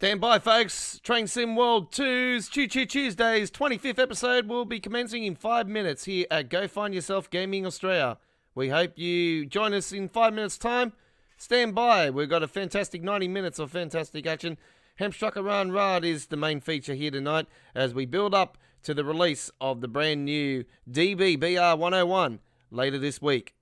Stand by, folks. Train Sim World 2's Choo Choo Tuesdays 25th episode will be commencing in 5 minutes here at Go Find Yourself Gaming Australia. We hope you join us in 5 minutes' time. Stand by. We've got a fantastic 90 minutes of fantastic action. Hamstrucker Run Rad is the main feature here tonight as we build up to the release of the brand new DBBR 101 later this week.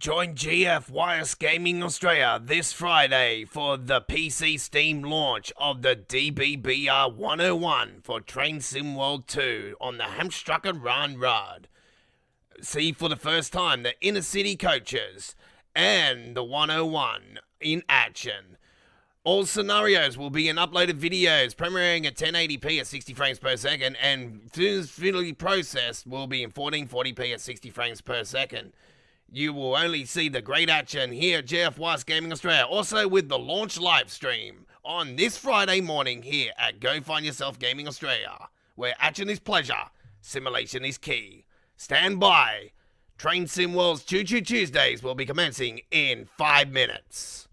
Join GF Wireless Gaming Australia this Friday for the PC Steam launch of the DBBR 101 for Train Sim World 2 on the Hamstrucker Run Rad. See for the first time the inner city coaches and the 101 in action. All scenarios will be in uploaded videos, premiering at 1080p at 60 frames per second, and fully processed will be in 1440p at 60 frames per second. You will only see the great action here at GF Gaming Australia, also with the launch live stream on this Friday morning here at Go Find Yourself Gaming Australia, where action is pleasure, simulation is key. Stand by. Train Sim World's Choo Choo Tuesdays will be commencing in 5 minutes.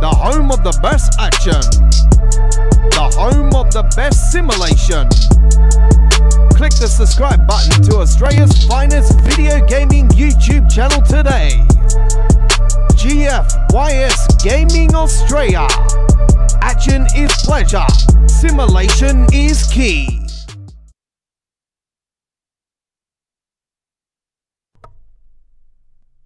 the home of the best action, the home of the best simulation. Click the subscribe button to Australia's finest video gaming YouTube channel today. GFYS Gaming Australia. Action is pleasure, simulation is key.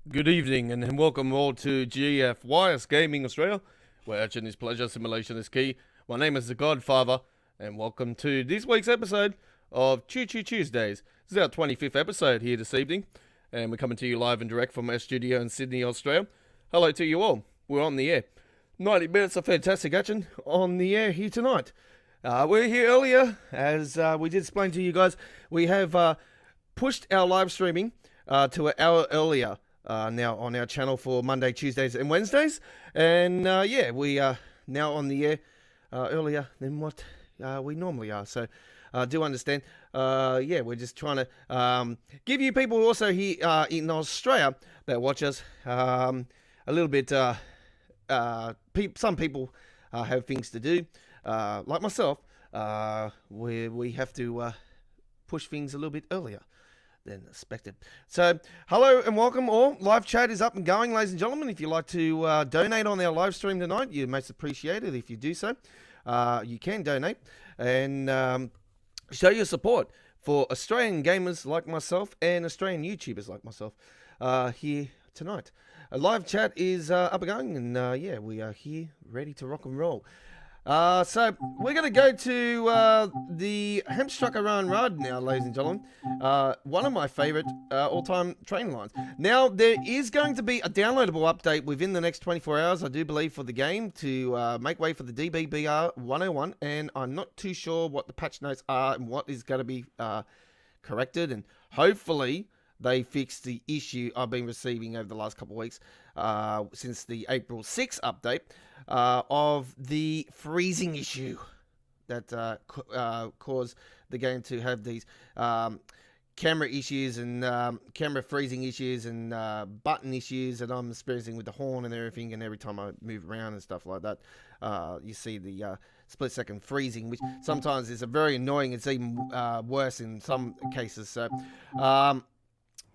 Good evening and welcome all to GFYS Gaming Australia, where action is pleasure, simulation is key. My name is The Godfather, and welcome to this week's episode of Choo Tuesdays. This is our 25th episode here this evening, and we're coming to you live and direct from our studio in Sydney, Australia. Hello to you all. We're on the air. 90 minutes of fantastic action on the air here tonight. We're here earlier, as we did explain to you guys. We have pushed our live streaming to an hour earlier. Now on our channel for Monday, Tuesdays and Wednesdays. And we are now on the air earlier than what we normally are. So do understand. We're just trying to give you people also here in Australia that watch us a little bit. Some people have things to do, like myself, where we have to push things a little bit earlier than expected. So, hello and welcome all. Live chat is up and going, ladies and gentlemen. If you'd like to donate on our live stream tonight, you're most appreciated. If you do so, you can donate and show your support for Australian gamers like myself and Australian YouTubers like myself here tonight. A live chat is up and going, and we are here ready to rock and roll. So we're going to go to the Hamstrucker Run now, ladies and gentlemen. One of my favorite all-time train lines. Now, there is going to be a downloadable update within the next 24 hours, I do believe, for the game to make way for the DBBR 101, and I'm not too sure what the patch notes are and what is going to be corrected, and hopefully they fix the issue I've been receiving over the last couple of weeks since the April 6th update of the freezing issue that caused the game to have these camera issues and camera freezing issues and button issues that I'm experiencing with the horn and everything, and every time I move around and stuff like that, you see the split-second freezing, which sometimes is a very annoying. It's even worse in some cases. So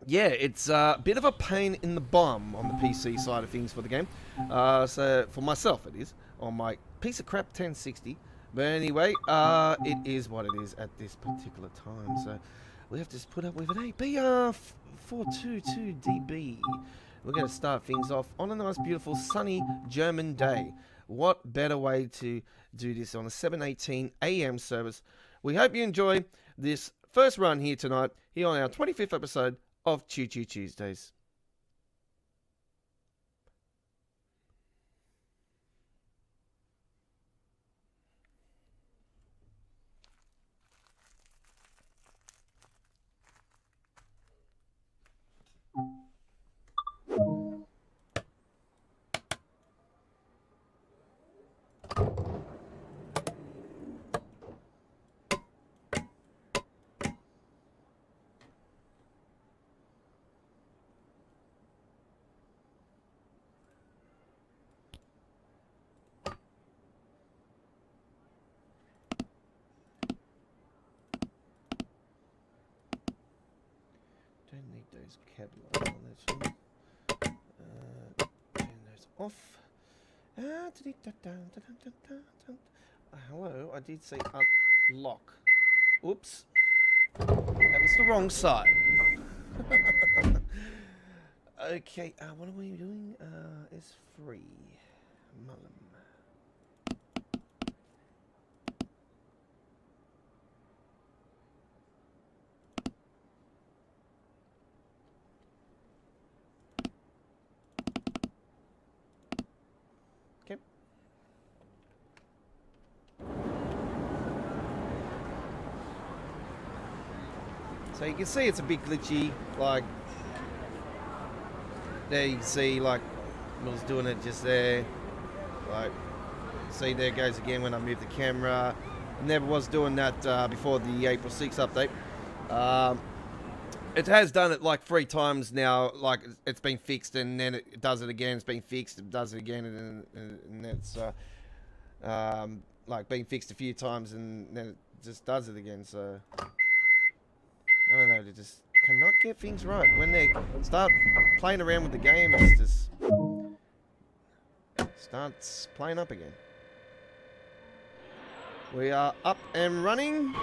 it's a bit of a pain in the bum on the PC side of things for the game. So for myself it is, on my piece of crap 1060. But anyway, it is what it is at this particular time. So we have to just put up with it. Hey, BR422DB. We're going to start things off on a nice, beautiful, sunny German day. What better way to do this on a 7:18 AM service? We hope you enjoy this first run here tonight, here on our 25th episode of Choo Tuesdays. Don't need those cables on that. Turn those off. Hello, I did say unlock. Oops. That was the wrong side. Okay, what are we doing? It's free. Mullum. So you can see it's a bit glitchy, like, there you can see, like, I was doing it just there, like, see there it goes again when I move the camera. Never was doing that before the April 6th update. It has done it like 3 times now. Like it's been fixed, and then it does it again. It's been fixed, it does it again, and it's like been fixed a few times, and then it just does it again. So I don't know. They just cannot get things right when they start playing around with the game. It just starts playing up again. We are up and running.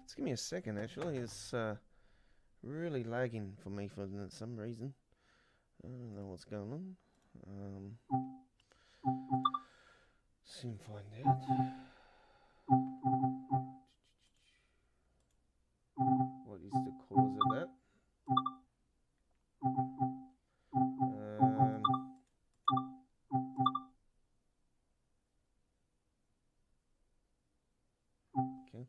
Just give me a second, actually. It's really lagging for me for some reason. I don't know what's going on. Soon find out. What is the cause of that? Okay.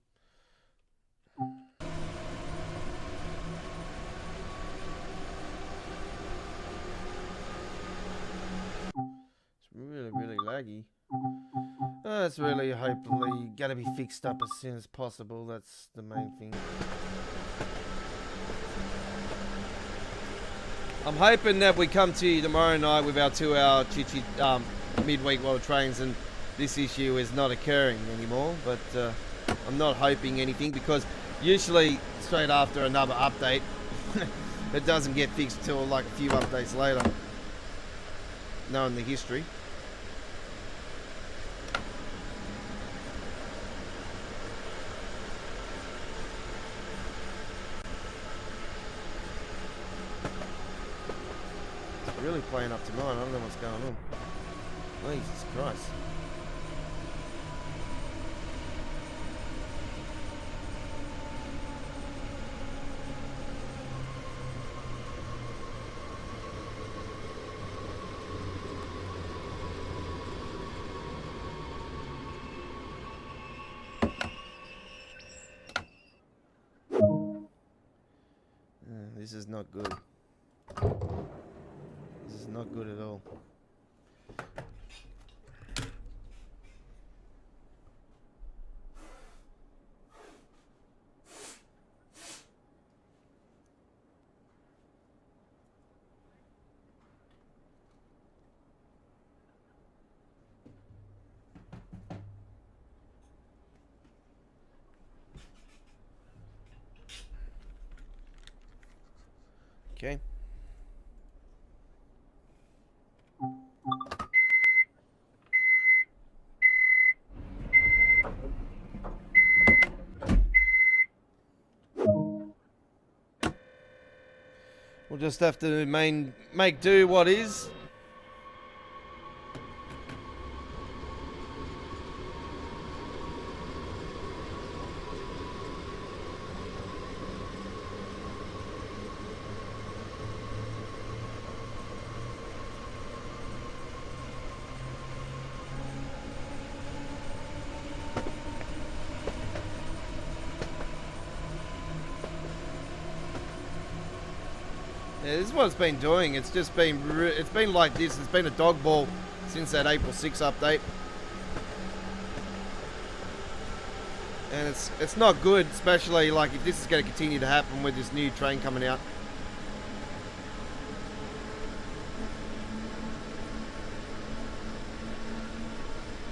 It's really laggy. It's really hopefully gotta be fixed up as soon as possible. That's the main thing. I'm hoping that we come to you tomorrow night with our 2-hour midweek world trains, and this issue is not occurring anymore. But I'm not hoping anything, because usually straight after another update, it doesn't get fixed till like a few updates later, knowing the history. Really playing up tonight. I don't know what's going on. Jesus Christ. This is not good. This is not good at all. Okay. We'll just have to make do what is. Yeah, this is what it's been doing. It's just been, it's been like this. It's been a dog ball since that April 6 update. And it's not good, especially like if this is going to continue to happen with this new train coming out.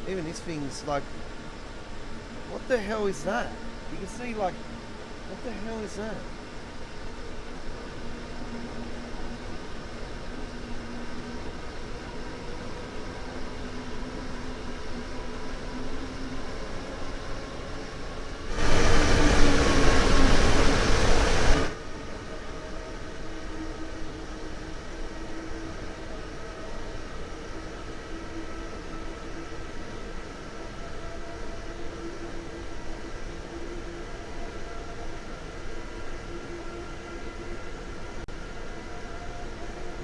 Even this thing's like, what the hell is that? You can see like, what the hell is that?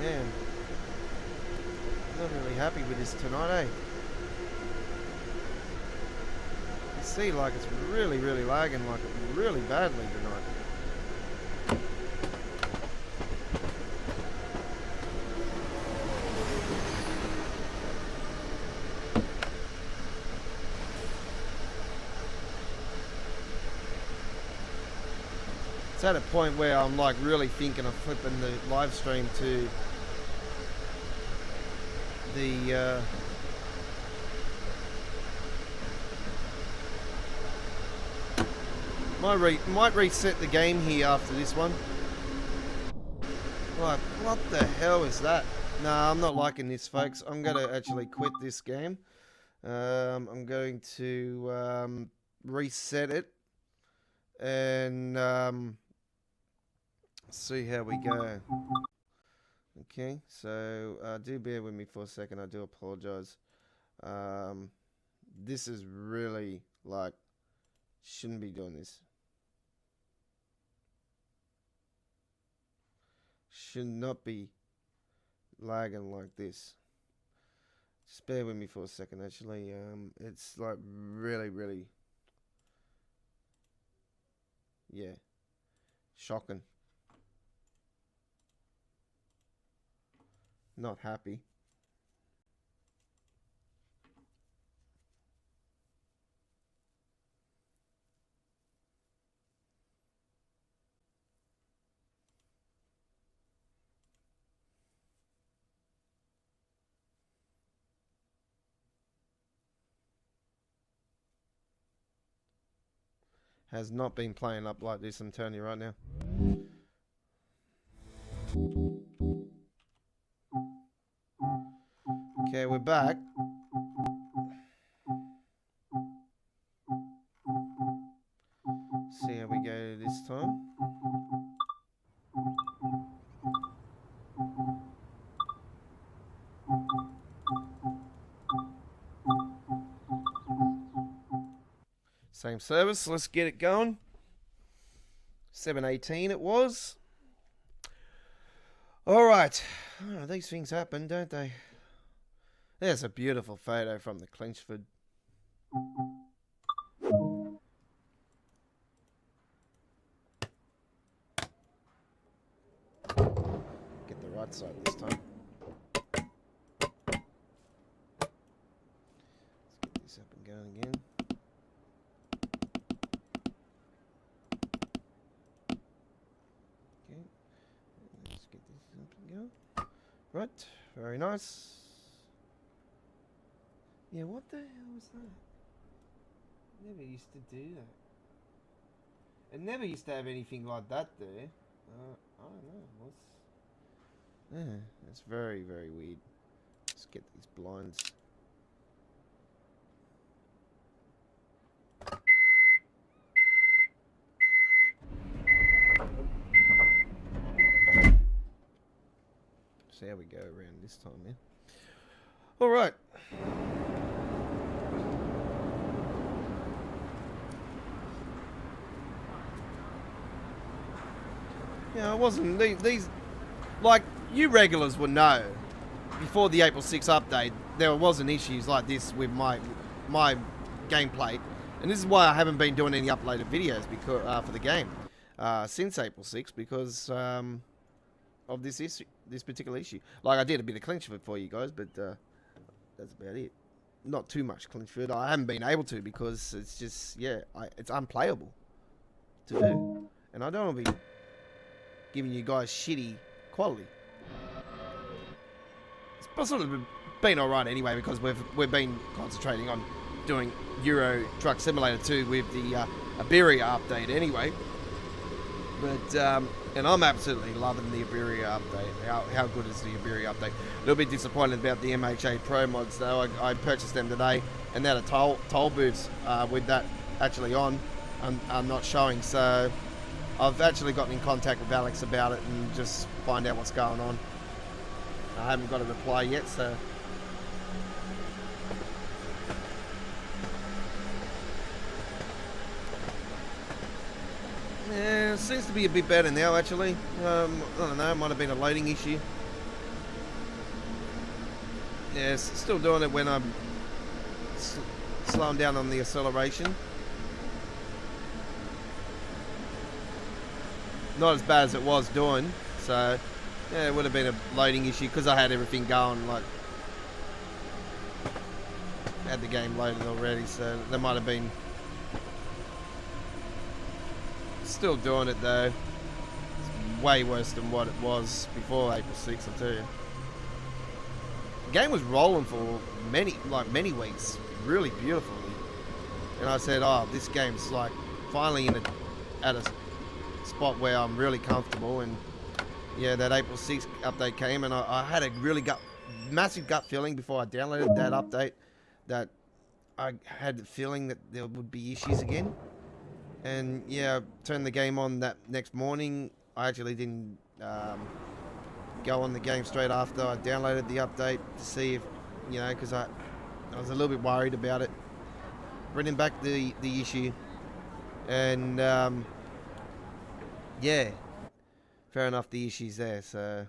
Man, I'm not really happy with this tonight, eh? see, like, it's really, really lagging, like, really badly tonight. It's at a point where I'm like really thinking of flipping the live stream to the might reset the game here after this one. Like, what the hell is that? Nah, I'm not liking this, folks. I'm gonna actually quit this game. I'm going to reset it and see how we go. Okay, so do bear with me for a second. I do apologize. This is really, like, shouldn't be doing this. Should not be lagging like this. Just bear with me for a second, actually. It's like really, really, yeah, shocking. Not happy. Has not been playing up like this, I'm telling you right now. Okay, we're back. See how we go this time. Same service, let's get it going. 7:18 it was. Alright, oh, these things happen, don't they? There's a beautiful photo from the Clinchford. Get the right side this time. Let's get this up and going again. Okay, let's get this up and going. Right, very nice. Yeah, what the hell was that? Never used to do that. It never used to have anything like that there. I don't know. What's... Yeah, that's very, very weird. Let's get these blinds. See how we go around this time, yeah? Alright. Yeah, it wasn't these like you regulars would know. Before the April 6 update, there wasn't issues like this with my gameplay, and this is why I haven't been doing any uploaded videos because for the game since April 6 because of this issue, this particular issue. Like I did a bit of Clinchford for you guys, but that's about it. Not too much Clinchford. I haven't been able to because it's just it's unplayable to do, and I don't want to be giving you guys shitty quality. It's sort of been alright anyway because we've been concentrating on doing Euro Truck Simulator 2 with the Iberia update anyway. But and I'm absolutely loving the Iberia update. How good is the Iberia update? A little bit disappointed about the MHA Pro mods though. I purchased them today, and now the toll booths with that actually on are not showing. So I've actually gotten in contact with Alex about it and just find out what's going on. I haven't got a reply yet, so yeah, it seems to be a bit better now actually. I don't know, it might have been a loading issue. Yeah, still doing it when I'm slowing down on the acceleration. not as bad as it was doing. So yeah, it would have been a loading issue because I had everything going, like had the game loaded already. So there might have been. Still doing it though. It's way worse than what it was before April 6th, I'll tell you. The game was rolling for many weeks, really beautifully. And I said, oh, this game's like finally at a spot where I'm really comfortable. And yeah, that April 6th update came, and I had a really massive gut feeling before I downloaded that update that I had the feeling that there would be issues again. And yeah, turned the game on that next morning. I actually didn't go on the game straight after. I downloaded the update to see if, because I was a little bit worried about it. Bringing back the issue. And yeah, fair enough, the issue's there. So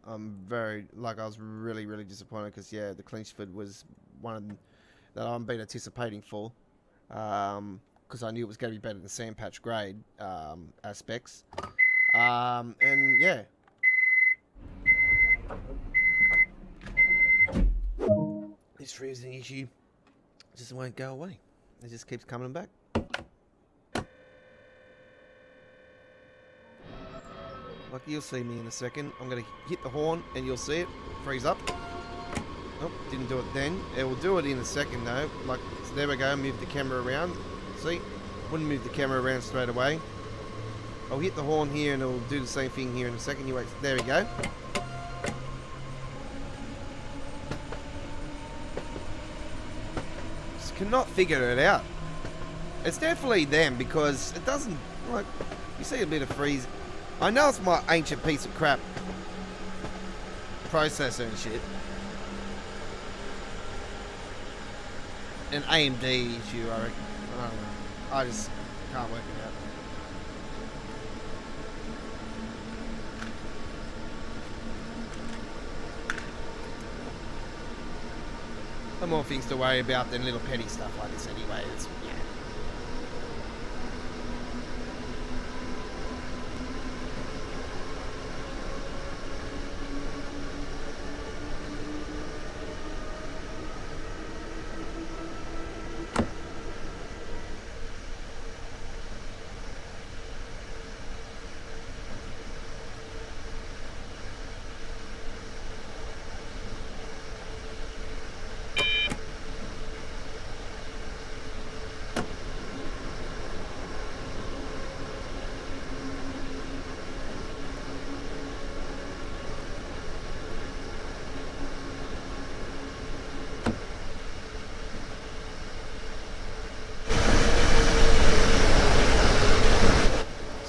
I'm I was really, really disappointed because, yeah, the Clinchford was one of them that I've been anticipating for. Because I knew it was going to be better than Sand Patch Grade aspects. And yeah. This freezing issue just won't go away. It just keeps coming back. Like, you'll see me in a second. I'm going to hit the horn and you'll see it freeze up. Oh, didn't do it then. It will do it in a second though. Like, so there we go. Move the camera around. See? Wouldn't move the camera around straight away. I'll hit the horn here and it'll do the same thing here in a second. You wait. There we go. Just cannot figure it out. It's definitely them because it doesn't, like, you see a bit of freeze. I know it's my ancient piece of crap processor and shit. An AMD issue, I reckon. I don't know. I just can't work it out. No more things to worry about than little petty stuff like this anyway. It's, yeah.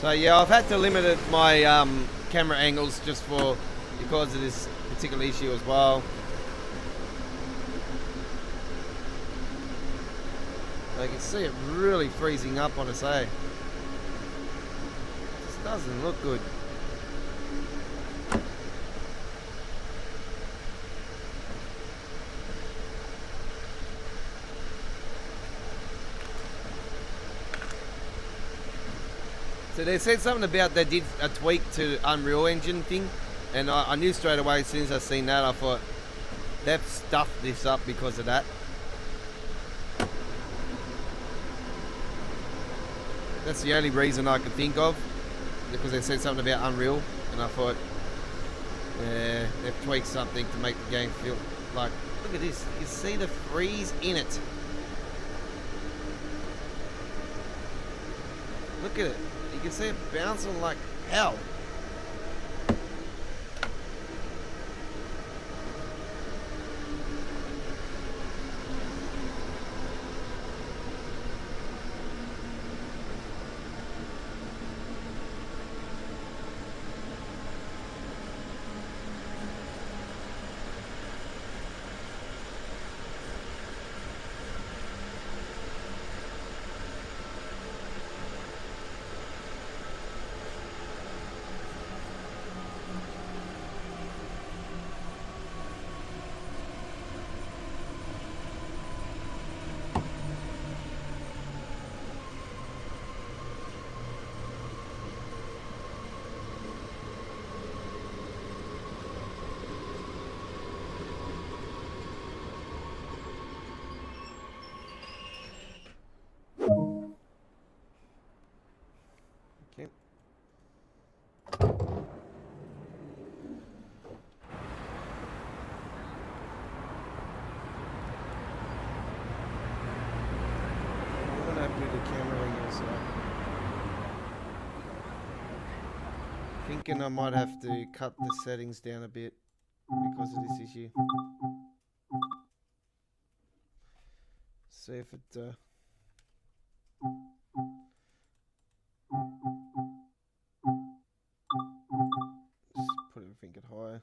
So yeah, I've had to limit my camera angles just because of this particular issue as well. So you can see it really freezing up on us, eh? This doesn't look good. So they said something about they did a tweak to Unreal Engine thing, and I knew straight away as soon as I seen that, I thought they've stuffed this up because of that. That's the only reason I could think of, because they said something about Unreal, and I thought, yeah, they've tweaked something to make the game feel like, look at this, you can see the freeze in it. Look at it. You can see it bouncing like hell. Thinking I might have to cut the settings down a bit because of this issue. See if it just put everything at higher.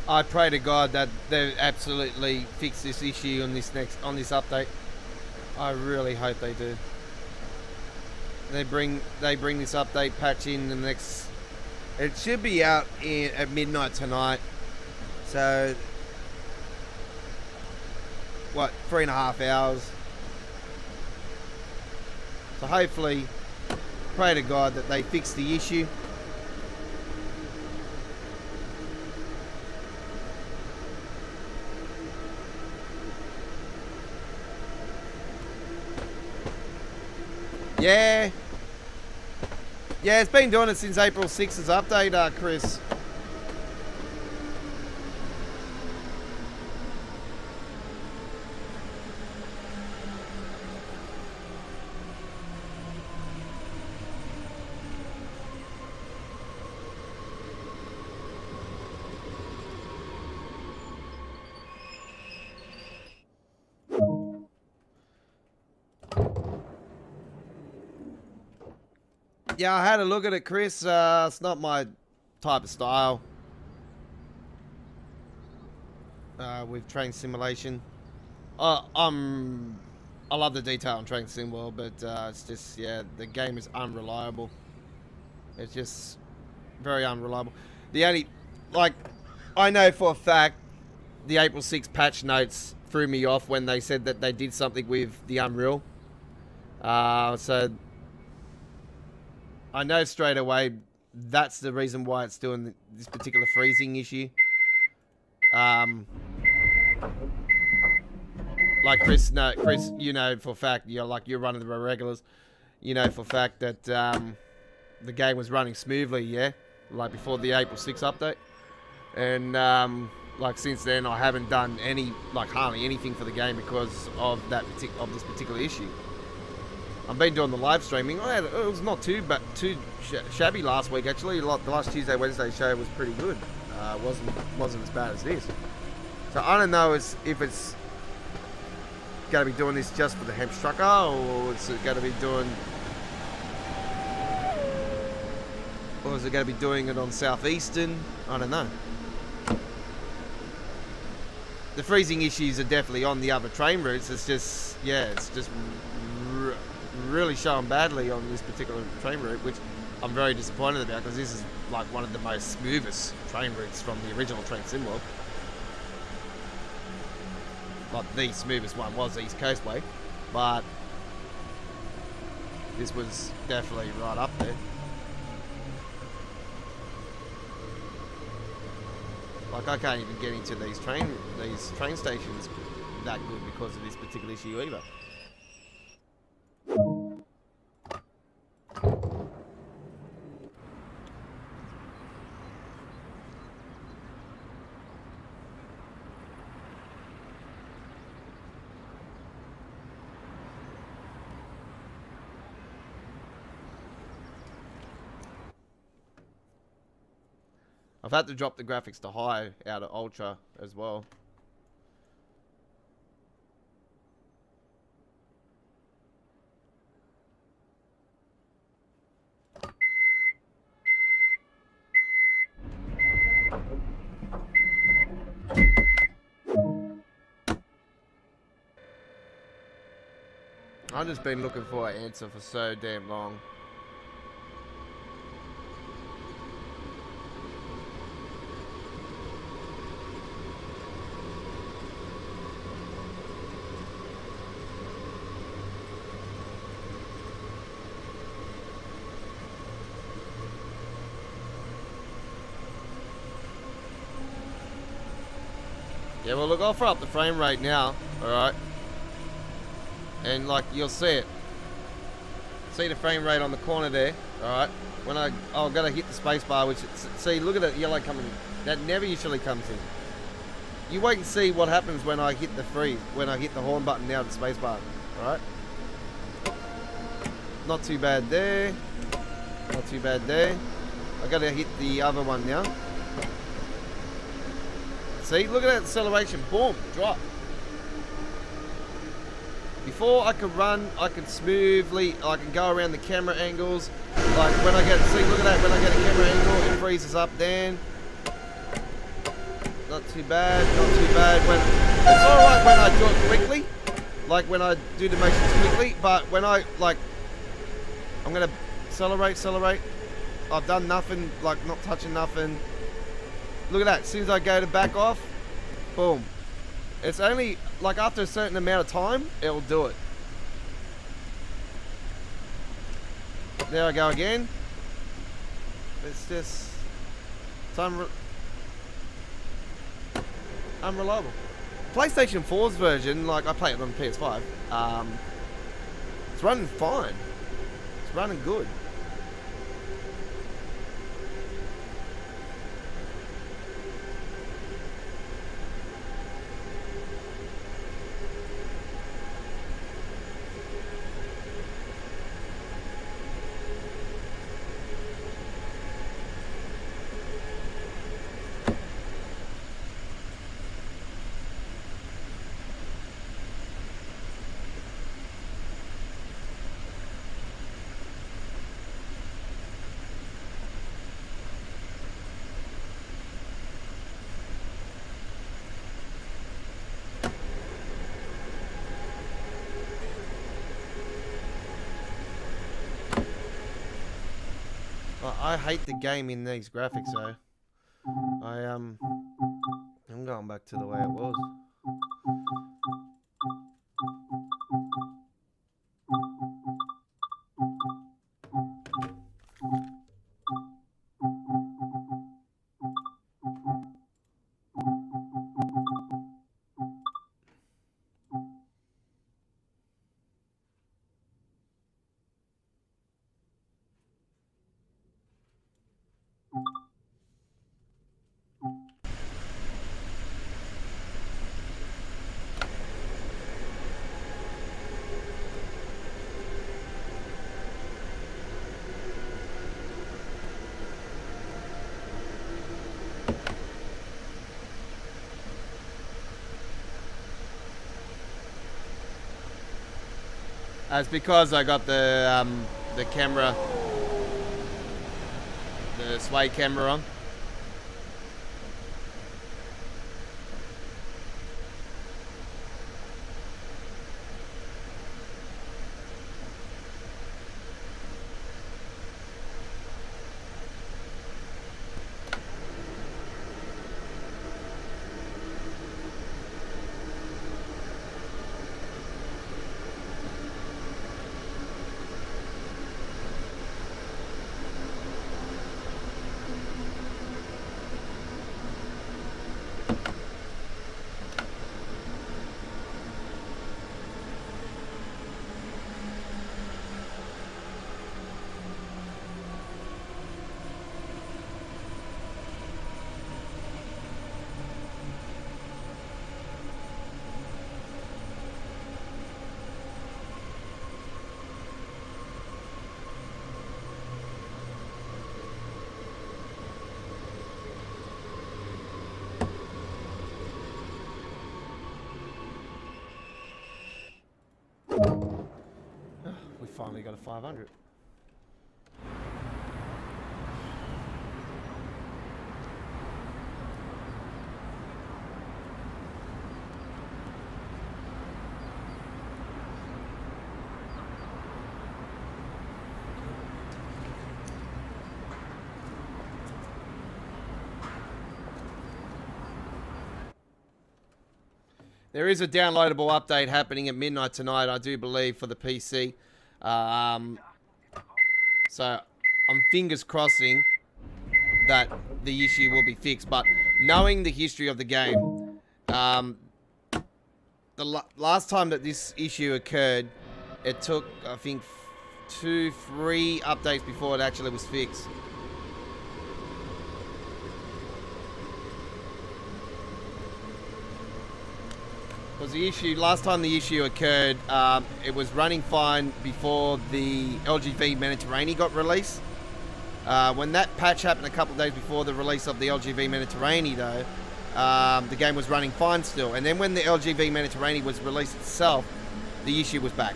I pray to God that they absolutely fix this issue on this update. I really hope they do. They bring this update patch in the next. It should be out at midnight tonight. So what? 3.5 hours. So hopefully, pray to God that they fix the issue. Yeah. Yeah, it's been doing it since April 6th's update, Chris. Yeah, I had a look at it, Chris. It's not my type of style. With train simulation. I love the detail in Train Sim World, but it's just, yeah, the game is unreliable. It's just very unreliable. The only, like, I know for a fact the April 6th patch notes threw me off when they said that they did something with the Unreal. So I know straight away that's the reason why it's doing this particular freezing issue. Like Chris, you know for a fact, you're running the regulars. You know for a fact that the game was running smoothly, yeah, like before the April 6th update. And like since then, I haven't done hardly anything for the game because of this particular issue. I've been doing the live streaming. It was not too shabby last week actually. The last Tuesday Wednesday show was pretty good. Wasn't as bad as this. So I don't know if it's going to be doing this just for the Hemstrucker, or is it going to be doing it on Southeastern? I don't know. The freezing issues are definitely on the other train routes. It's just, yeah, it's just really showing badly on this particular train route, which I'm very disappointed about because this is like one of the most smoothest train routes from the original Train Sim World. Like the smoothest one was East Coast Way, but this was definitely right up there. Like I can't even get into these train stations that good because of this particular issue either. I've had to drop the graphics to high out of ultra as well. I've just been looking for an answer for so damn long. Yeah, well look, I'll throw up the frame rate now, alright? And like, you'll see it. See the frame rate on the corner there, alright? When I've got to hit the space bar, which, see, look at that yellow coming in. That never usually comes in. You wait and see what happens when I hit the freeze, when I hit the horn button now, the space bar, alright? Not too bad there. Not too bad there. I got to hit the other one now. See, look at that acceleration. Boom, drop. Before I could run, I could smoothly, I can go around the camera angles. Like when I get, see, look at that, when I get a camera angle, it freezes up then. Not too bad, not too bad. It's alright when I do it quickly. Like when I do the motions quickly, but when I, like, I'm gonna accelerate. I've done nothing, like not touching nothing. Look at that, as soon as I go to back off, boom. It's only, like after a certain amount of time, it'll do it. There I go again. It's just, it's unreliable. PlayStation 4's version, like I play it on PS5, it's running fine. It's running good. I hate the game in these graphics though. I'm going back to the way it was. It's because I got the camera, the sway camera on. 500. There is a downloadable update happening at midnight tonight, I do believe, for the PC. So I'm fingers crossing that the issue will be fixed. But knowing the history of the game, the last time that this issue occurred, it took, I think, 2-3 updates before it actually was fixed. Because the issue, last time the issue occurred, it was running fine before the LGV Mediterranean got released. When that patch happened a couple of days before the release of the LGV Mediterranean, though, the game was running fine still. And then when the LGV Mediterranean was released itself, the issue was back.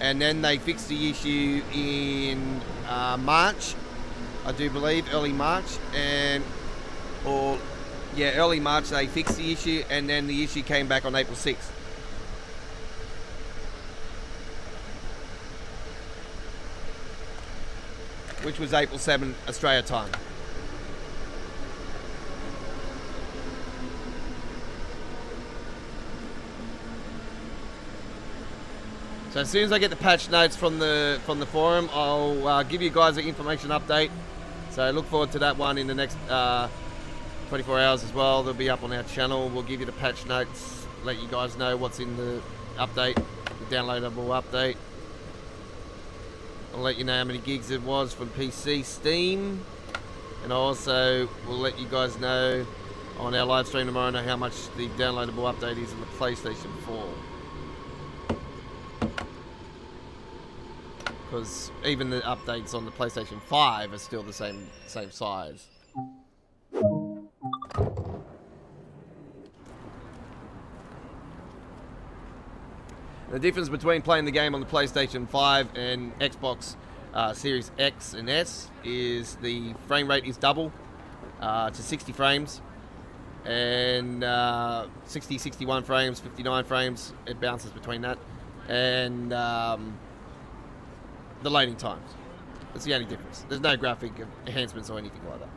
And then they fixed the issue in March, I do believe, early March, early March they fixed the issue, and then the issue came back on April 6th. Which was April 7 Australia time. So as soon as I get the patch notes from the forum, I'll give you guys an information update. So look forward to that one in the next 24 hours as well. They'll be up on our channel. We'll give you the patch notes, let you guys know what's in the update, the downloadable update. I'll let you know how many gigs it was from PC, Steam, and I also will let you guys know on our live stream tomorrow how much the downloadable update is on the PlayStation 4. Because even the updates on the PlayStation 5 are still the same size. The difference between playing the game on the PlayStation 5 and Xbox Series X and S is the frame rate is double to 60 frames, and 60, 61 frames, 59 frames, it bounces between that, and the loading times. That's the only difference. There's no graphic enhancements or anything like that.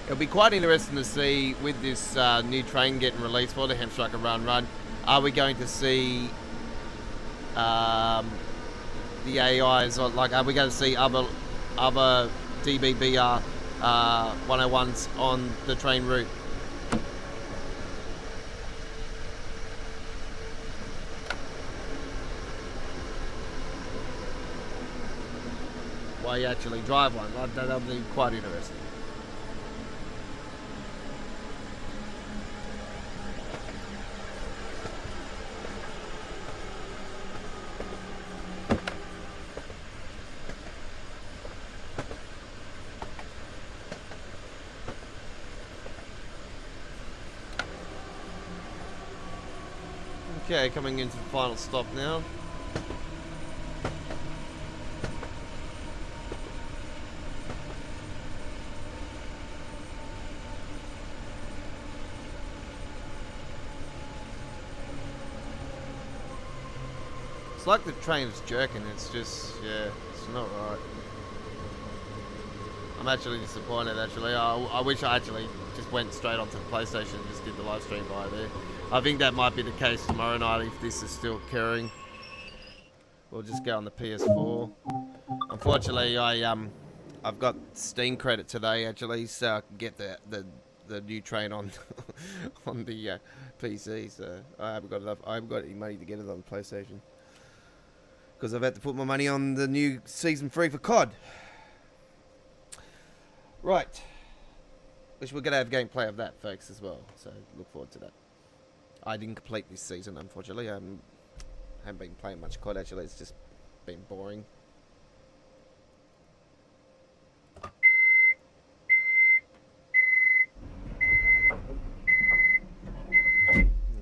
It'll be quite interesting to see with this new train getting released for the Hamstrucker Run. Are we going to see the AIs, or like, are we going to see other DBBR 101s on the train route? Why you actually drive one? That'll be quite interesting. Okay, coming into the final stop now. It's like the train's jerking, it's just, yeah, it's not right. I'm actually disappointed, actually. I wish I actually just went straight onto the PlayStation and just did the live stream via there. I think that might be the case tomorrow night if this is still occurring. We'll just go on the PS4. Unfortunately, I've got Steam credit today actually, so I can get the new train on on the PC. So I haven't got enough. I haven't got any money to get it on the PlayStation because I've had to put my money on the new season 3 for COD. Right, which we're gonna have gameplay of that, folks, as well. So look forward to that. I didn't complete this season, unfortunately. I haven't been playing much COD actually. It's just been boring.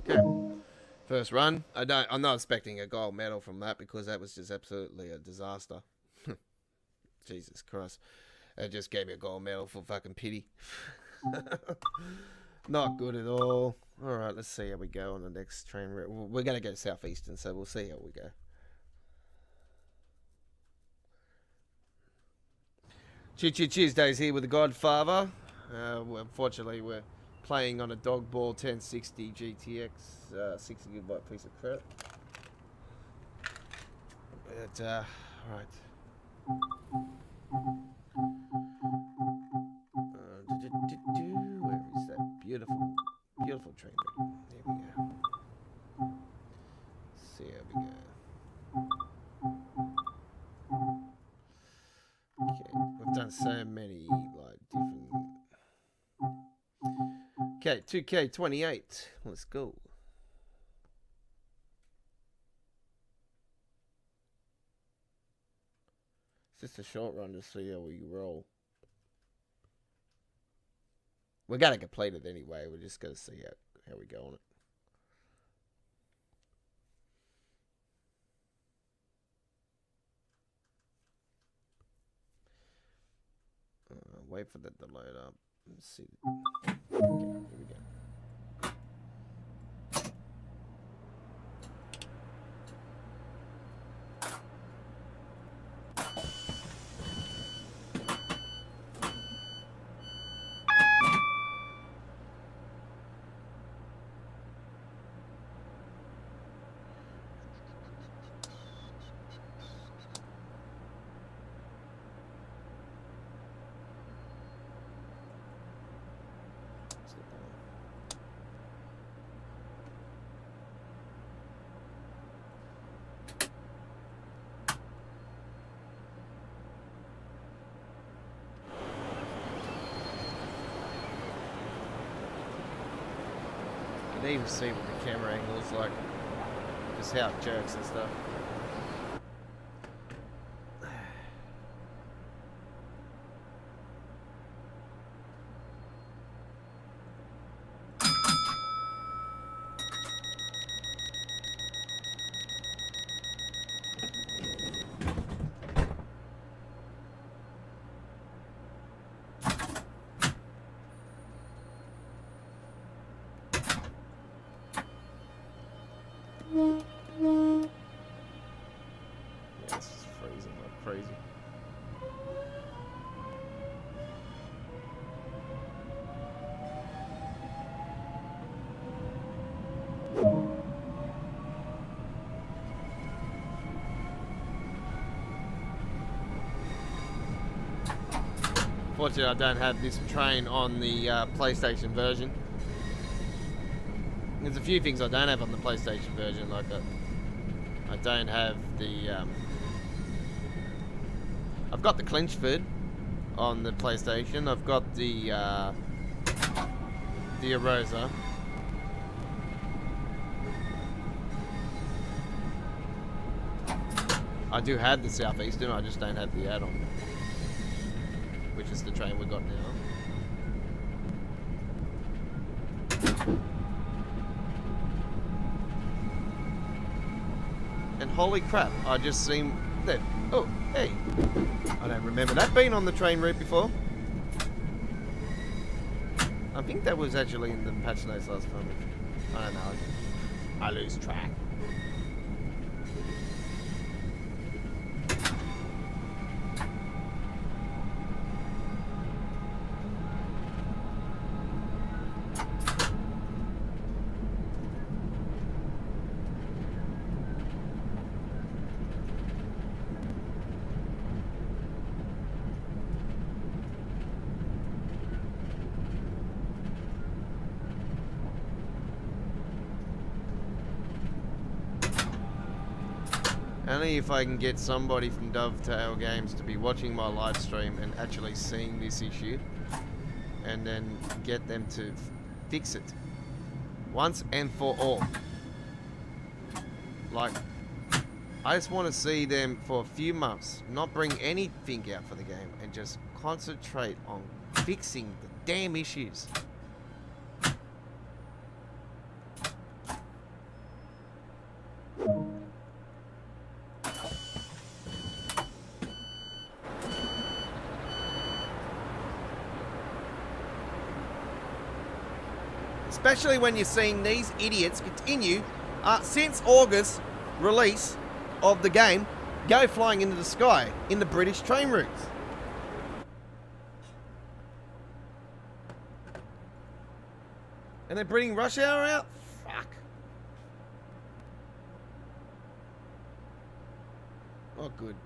Okay, first run. I'm not expecting a gold medal from that because that was just absolutely a disaster. Jesus Christ, it just gave me a gold medal for fucking pity. Not good at all. All right, let's see how we go on the next train route. We're gonna go southeastern, so we'll see how we go. Choo Choo Tuesdays here with the Godfather. Unfortunately, we're playing on a Dogball 1060 GTX 60GB piece of crap. But, alright. Where is that beautiful, beautiful train route? There we go. Let's see how we go. Okay, we've done so many, like, different... Okay, 2K28. Let's go. It's just a short run to see how we roll. We're gonna complete it anyway. We're just gonna see how we go on it. Wait for that to load up. Let's see. Okay, here we go. You can even see what the camera angle is like, just how it jerks and stuff. Yeah, it's just freezing like crazy. Fortunately, I don't have this train on the PlayStation version. There's a few things I don't have on the PlayStation version, like I don't have the... I've got the Clinchford on the PlayStation. I've got the Arosa. I do have the Southeastern, I just don't have the add-on, which is the train we got now. And holy crap, I just seen that. Oh, hey. I don't remember that being on the train route before. I think that was actually in the patch notes last time. I don't know. I lose track. Only if I can get somebody from Dovetail Games to be watching my live stream and actually seeing this issue, and then get them to fix it once and for all. Like, I just want to see them for a few months not bring anything out for the game and just concentrate on fixing the damn issues. Especially when you're seeing these idiots continue since August release of the game, go flying into the sky in the British train routes. And they're bringing Rush Hour out? Fuck. Oh, good.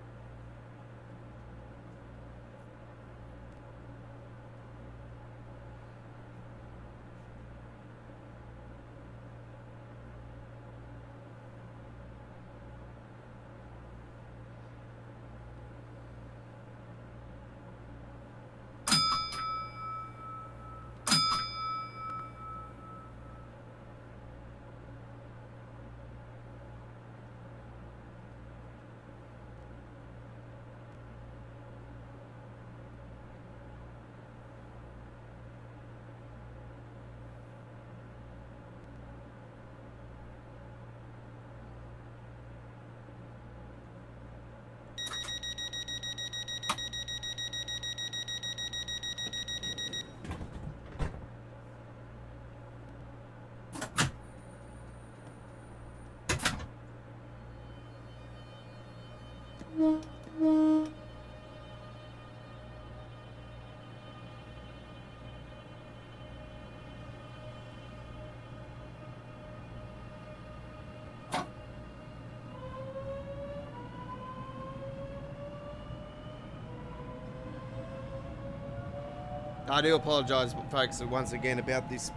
I do apologise, folks, once again about this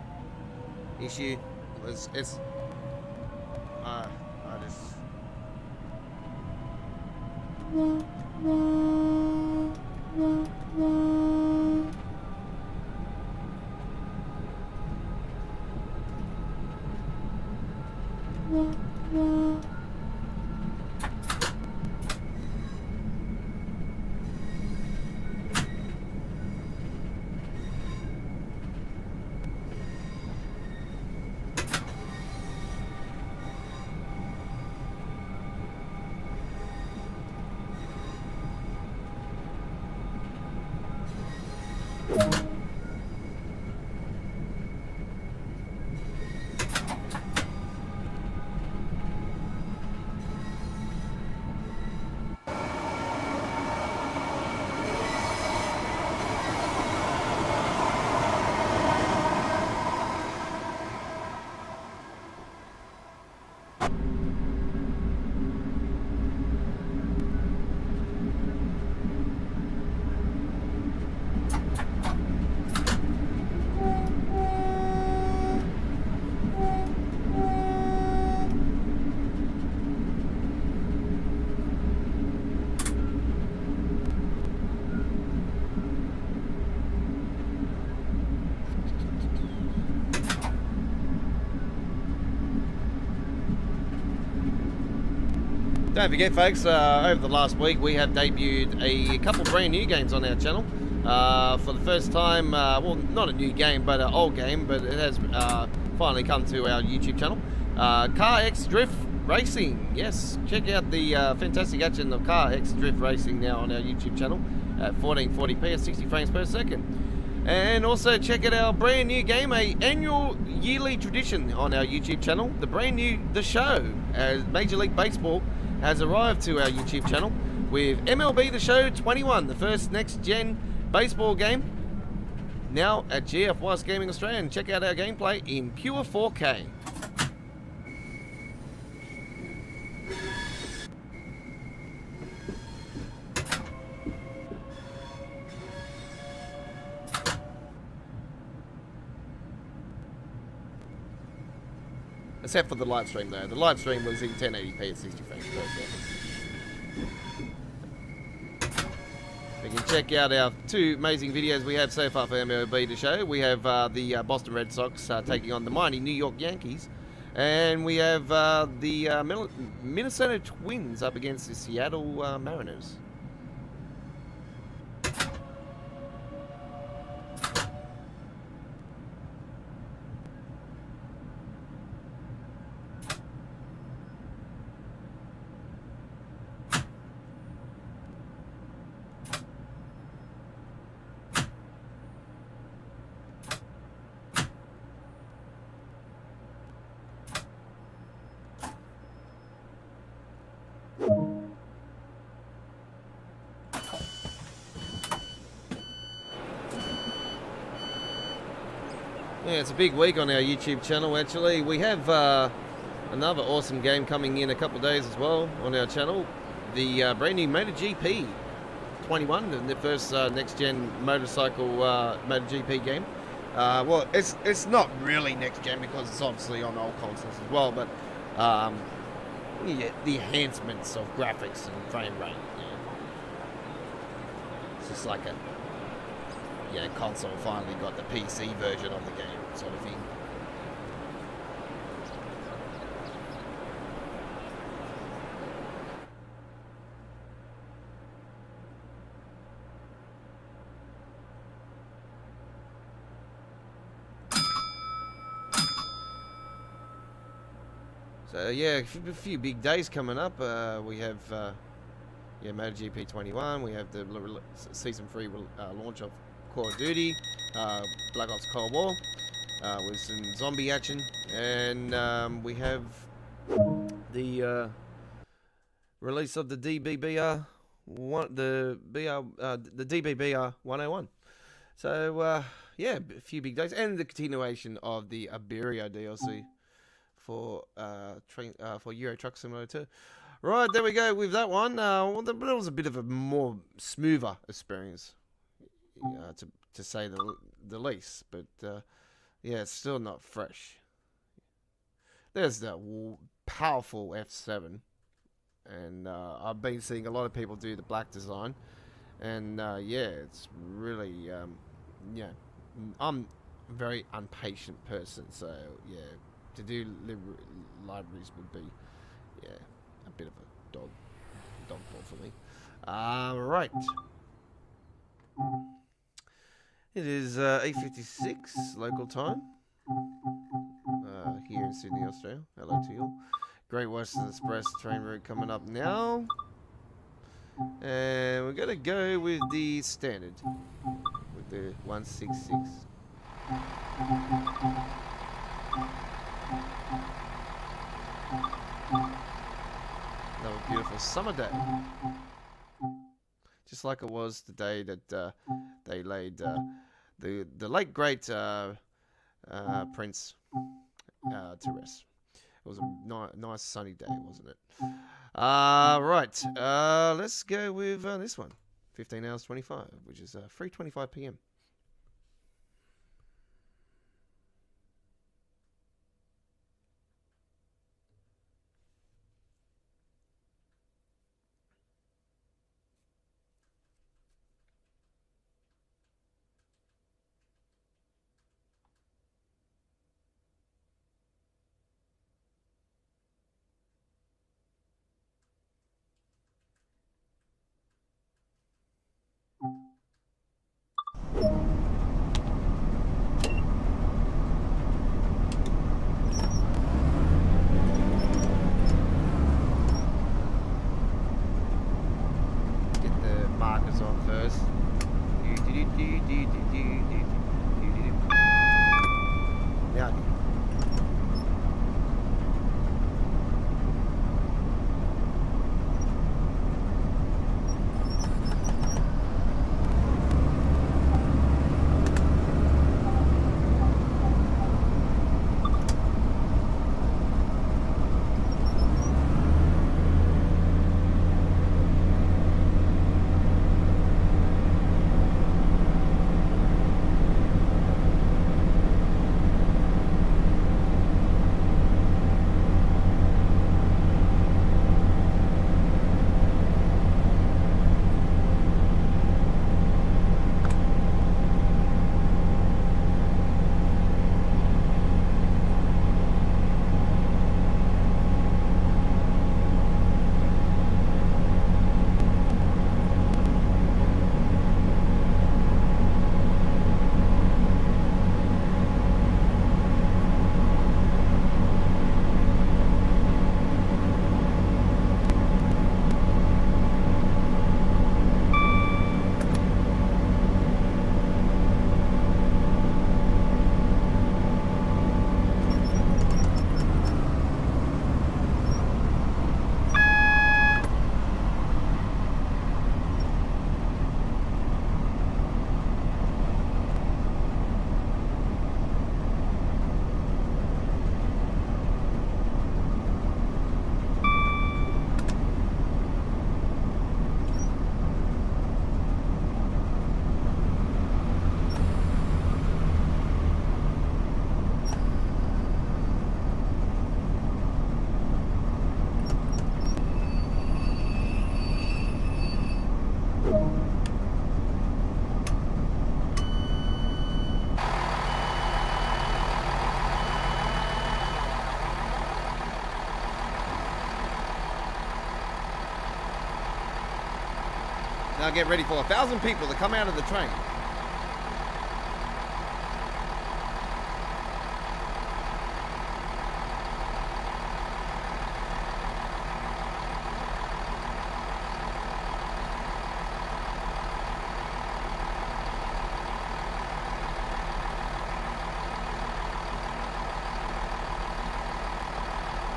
issue. I just... Don't forget, folks, over the last week we have debuted a couple brand new games on our channel. For the first time, well, not a new game, but an old game, but it has finally come to our YouTube channel. Car X Drift Racing. Yes, check out the fantastic action of Car X Drift Racing now on our YouTube channel at 1440p at 60 frames per second. And also check out our brand new game, a annual yearly tradition on our YouTube channel, the brand new The Show, as Major League Baseball has arrived to our YouTube channel with MLB The Show 21, the first next-gen baseball game, now at GF Wireless Gaming Australia. And check out our gameplay in pure 4K. Except for the live stream though. The live stream was in 1080p at 60 frames per second. check out our two amazing videos we have so far for MLB to show. We have the Boston Red Sox taking on the mighty New York Yankees. And we have the Minnesota Twins up against the Seattle Mariners. Yeah, it's a big week on our YouTube channel, actually. We have another awesome game coming in a couple of days as well on our channel. The brand new MotoGP 21, the first next-gen motorcycle MotoGP game. Well, it's not really next-gen because it's obviously on old consoles as well, but yeah, the enhancements of graphics and frame rate. Yeah. It's just like a console finally got the PC version of the game, sort of thing. So yeah, a few big days coming up. We have MotoGP 21. We have the season 3 launch of Call of Duty, Black Ops Cold War, with some zombie action, and we have the release of the DBBR the DBBR 101. So yeah, a few big days, and the continuation of the Iberia DLC for Euro Truck Simulator 2. Right, there we go with that one. Well, that was a bit of a more smoother experience. To say the least, but yeah, it's still not fresh. There's that powerful F7, and I've been seeing a lot of people do the black design, and yeah, it's really yeah. I'm a very impatient person, so yeah, to do libraries would be a bit of a dogfall for me. Right. It is 8:56 local time here in Sydney, Australia. Hello to you. Great Western Express train route coming up now. And we're going to go with the standard, with the 166. Another beautiful summer day. Just like it was the day that they laid the late great Prince to rest. It was a nice sunny day, wasn't it? Right, let's go with this one, 15 hours 25, which is 3:25 p.m. Now get ready for 1,000 people to come out of the train.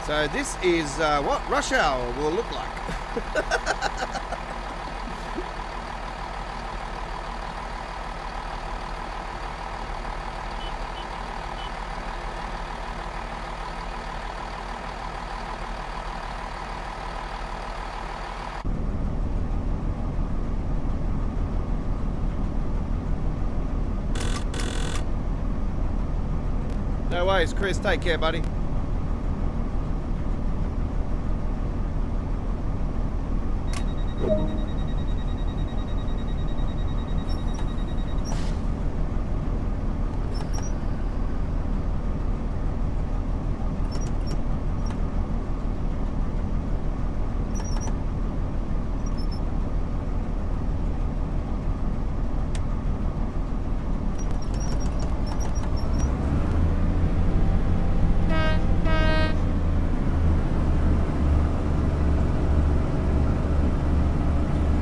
So this is what rush hour will look like. No worries, Chris. Take care, buddy.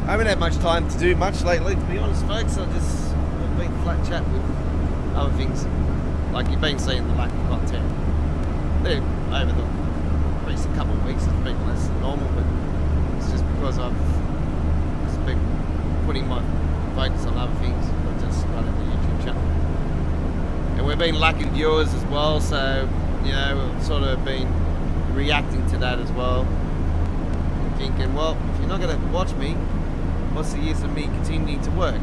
I haven't had much time to do much lately, to be honest, folks. I've been flat chat with other things. Like you've been seeing the lack of content. There, over the recent couple of weeks, it's been less than normal, but it's just because I've just been putting my focus on other things, not just running the YouTube channel. And we've been lacking viewers as well, so, you know, we've sort of been reacting to that as well. And thinking, well, if you're not going to watch me, what's the use of me continuing to work?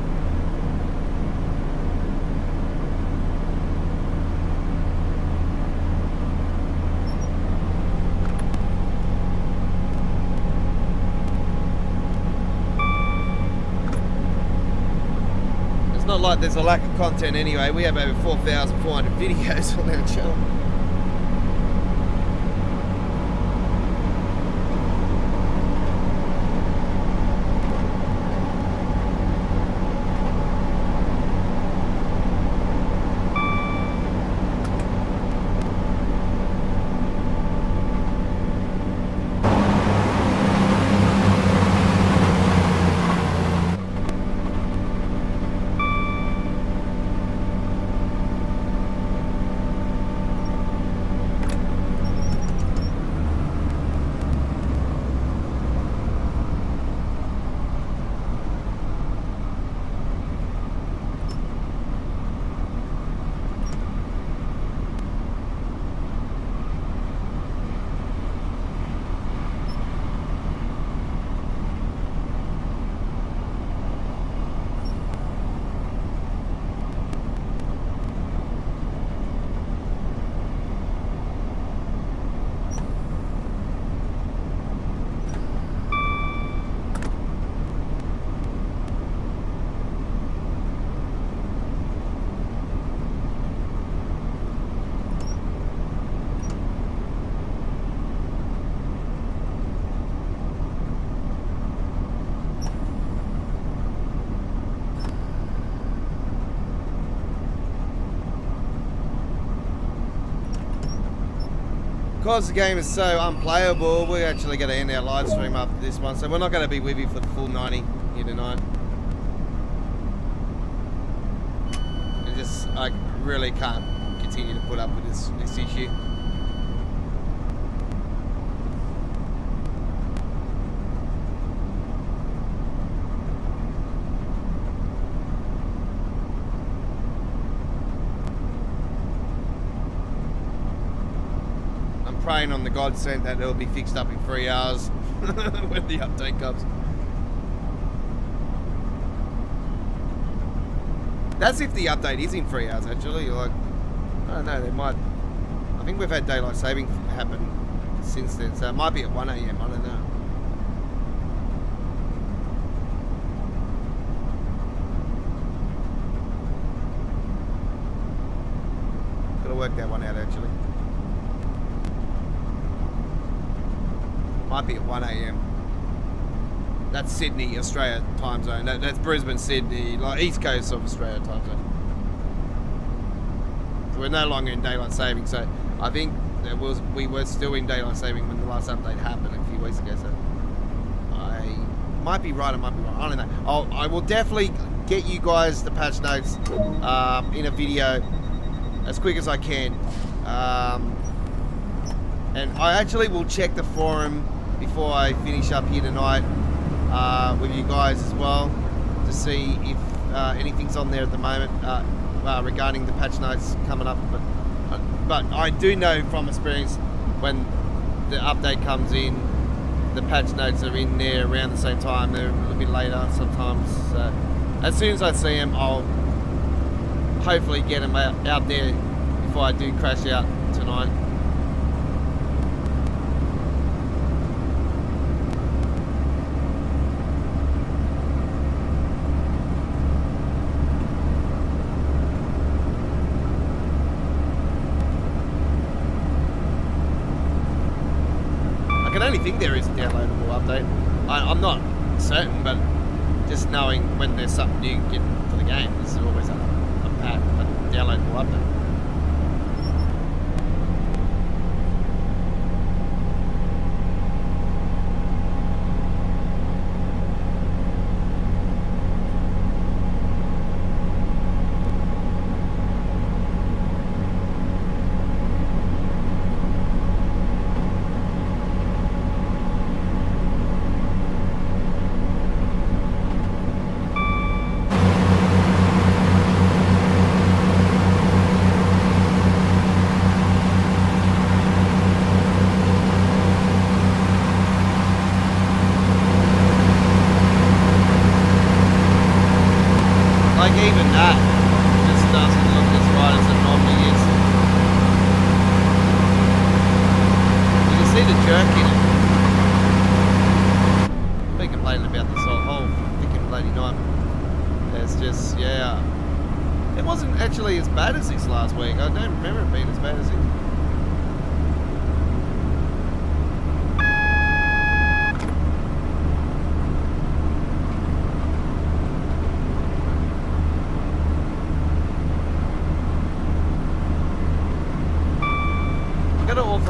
It's not like there's a lack of content anyway. We have over 4,400 videos on our channel. Because the game is so unplayable, we're actually going to end our live stream after this one, so we're not going to be with you for the full 90 here tonight. I really can't continue to put up with this issue. Praying on the godsend that it'll be fixed up in 3 hours when the update comes. That's if the update is in 3 hours, actually. Like, I don't know, they might. I think we've had daylight saving happen since then, so it might be at 1 a.m. I don't know. Gotta work that one out, actually. Might be at 1 a.m. That's Sydney, Australia time zone. That's Brisbane, Sydney, like East Coast of Australia time zone. So we're no longer in daylight saving. So I think we were still in daylight saving when the last update happened a few weeks ago. So I might be right, I might be wrong. I don't know. I will definitely get you guys the patch notes in a video as quick as I can. And I actually will check the forum before I finish up here tonight with you guys as well to see if anything's on there at the moment regarding the patch notes coming up. But I do know from experience when the update comes in, the patch notes are in there around the same time. They're a little bit later sometimes. So as soon as I see them, I'll hopefully get them out there before I do crash out tonight. I only think there is a downloadable update. I'm not certain, but just knowing when there's something new get for the game, there's always a downloadable update. Like even that just doesn't look as right as it normally is. You can see the jerk in it. I've been complaining about this whole freaking bloody night. It's just, yeah. It wasn't actually as bad as this last week. I don't remember it being as bad as this.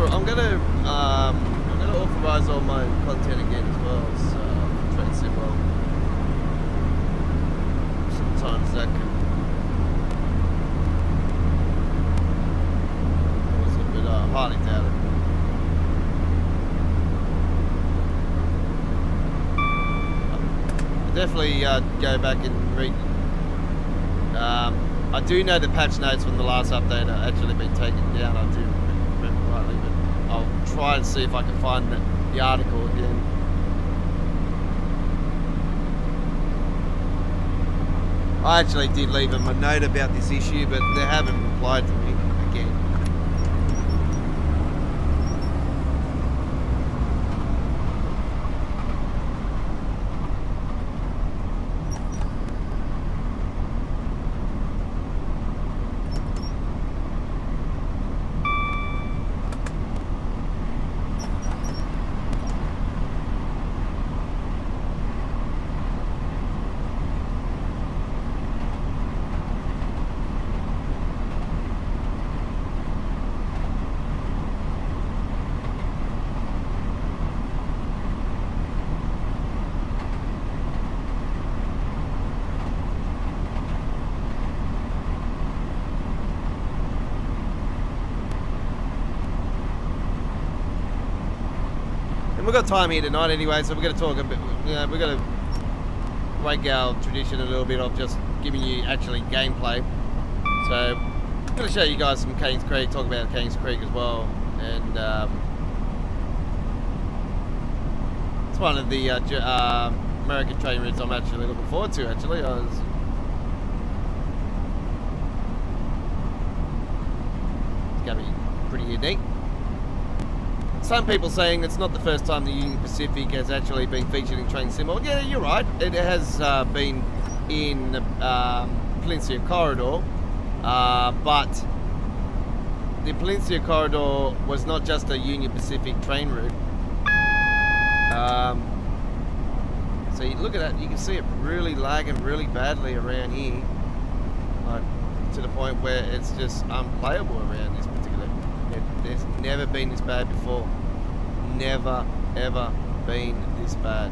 I'm gonna authorize all my content again as well. So Train Sim World. Sometimes that can cause a bit highly doubted. I'll definitely go back and read. I do know the patch notes from the last update are actually been taken down. I do remember rightly, but I'll try and see if I can find the article again. I actually did leave them a note about this issue, but they haven't replied to me again. And we've got time here tonight anyway, so we're going to talk a bit, we're going to break our tradition a little bit of just giving you actually gameplay. So I'm going to show you guys some Kings Creek, talk about Kings Creek as well. And it's one of the American train routes I'm actually looking forward to, actually. It's going to be pretty unique. Some people saying it's not the first time the Union Pacific has actually been featured in Train Sim World. Yeah, you're right. It has been in the Peninsula Corridor, but the Peninsula Corridor was not just a Union Pacific train route. So So you look at that, you can see it really lagging really badly around here, like to the point where it's just unplayable around this particular. There's never been this bad before. Never ever been this bad.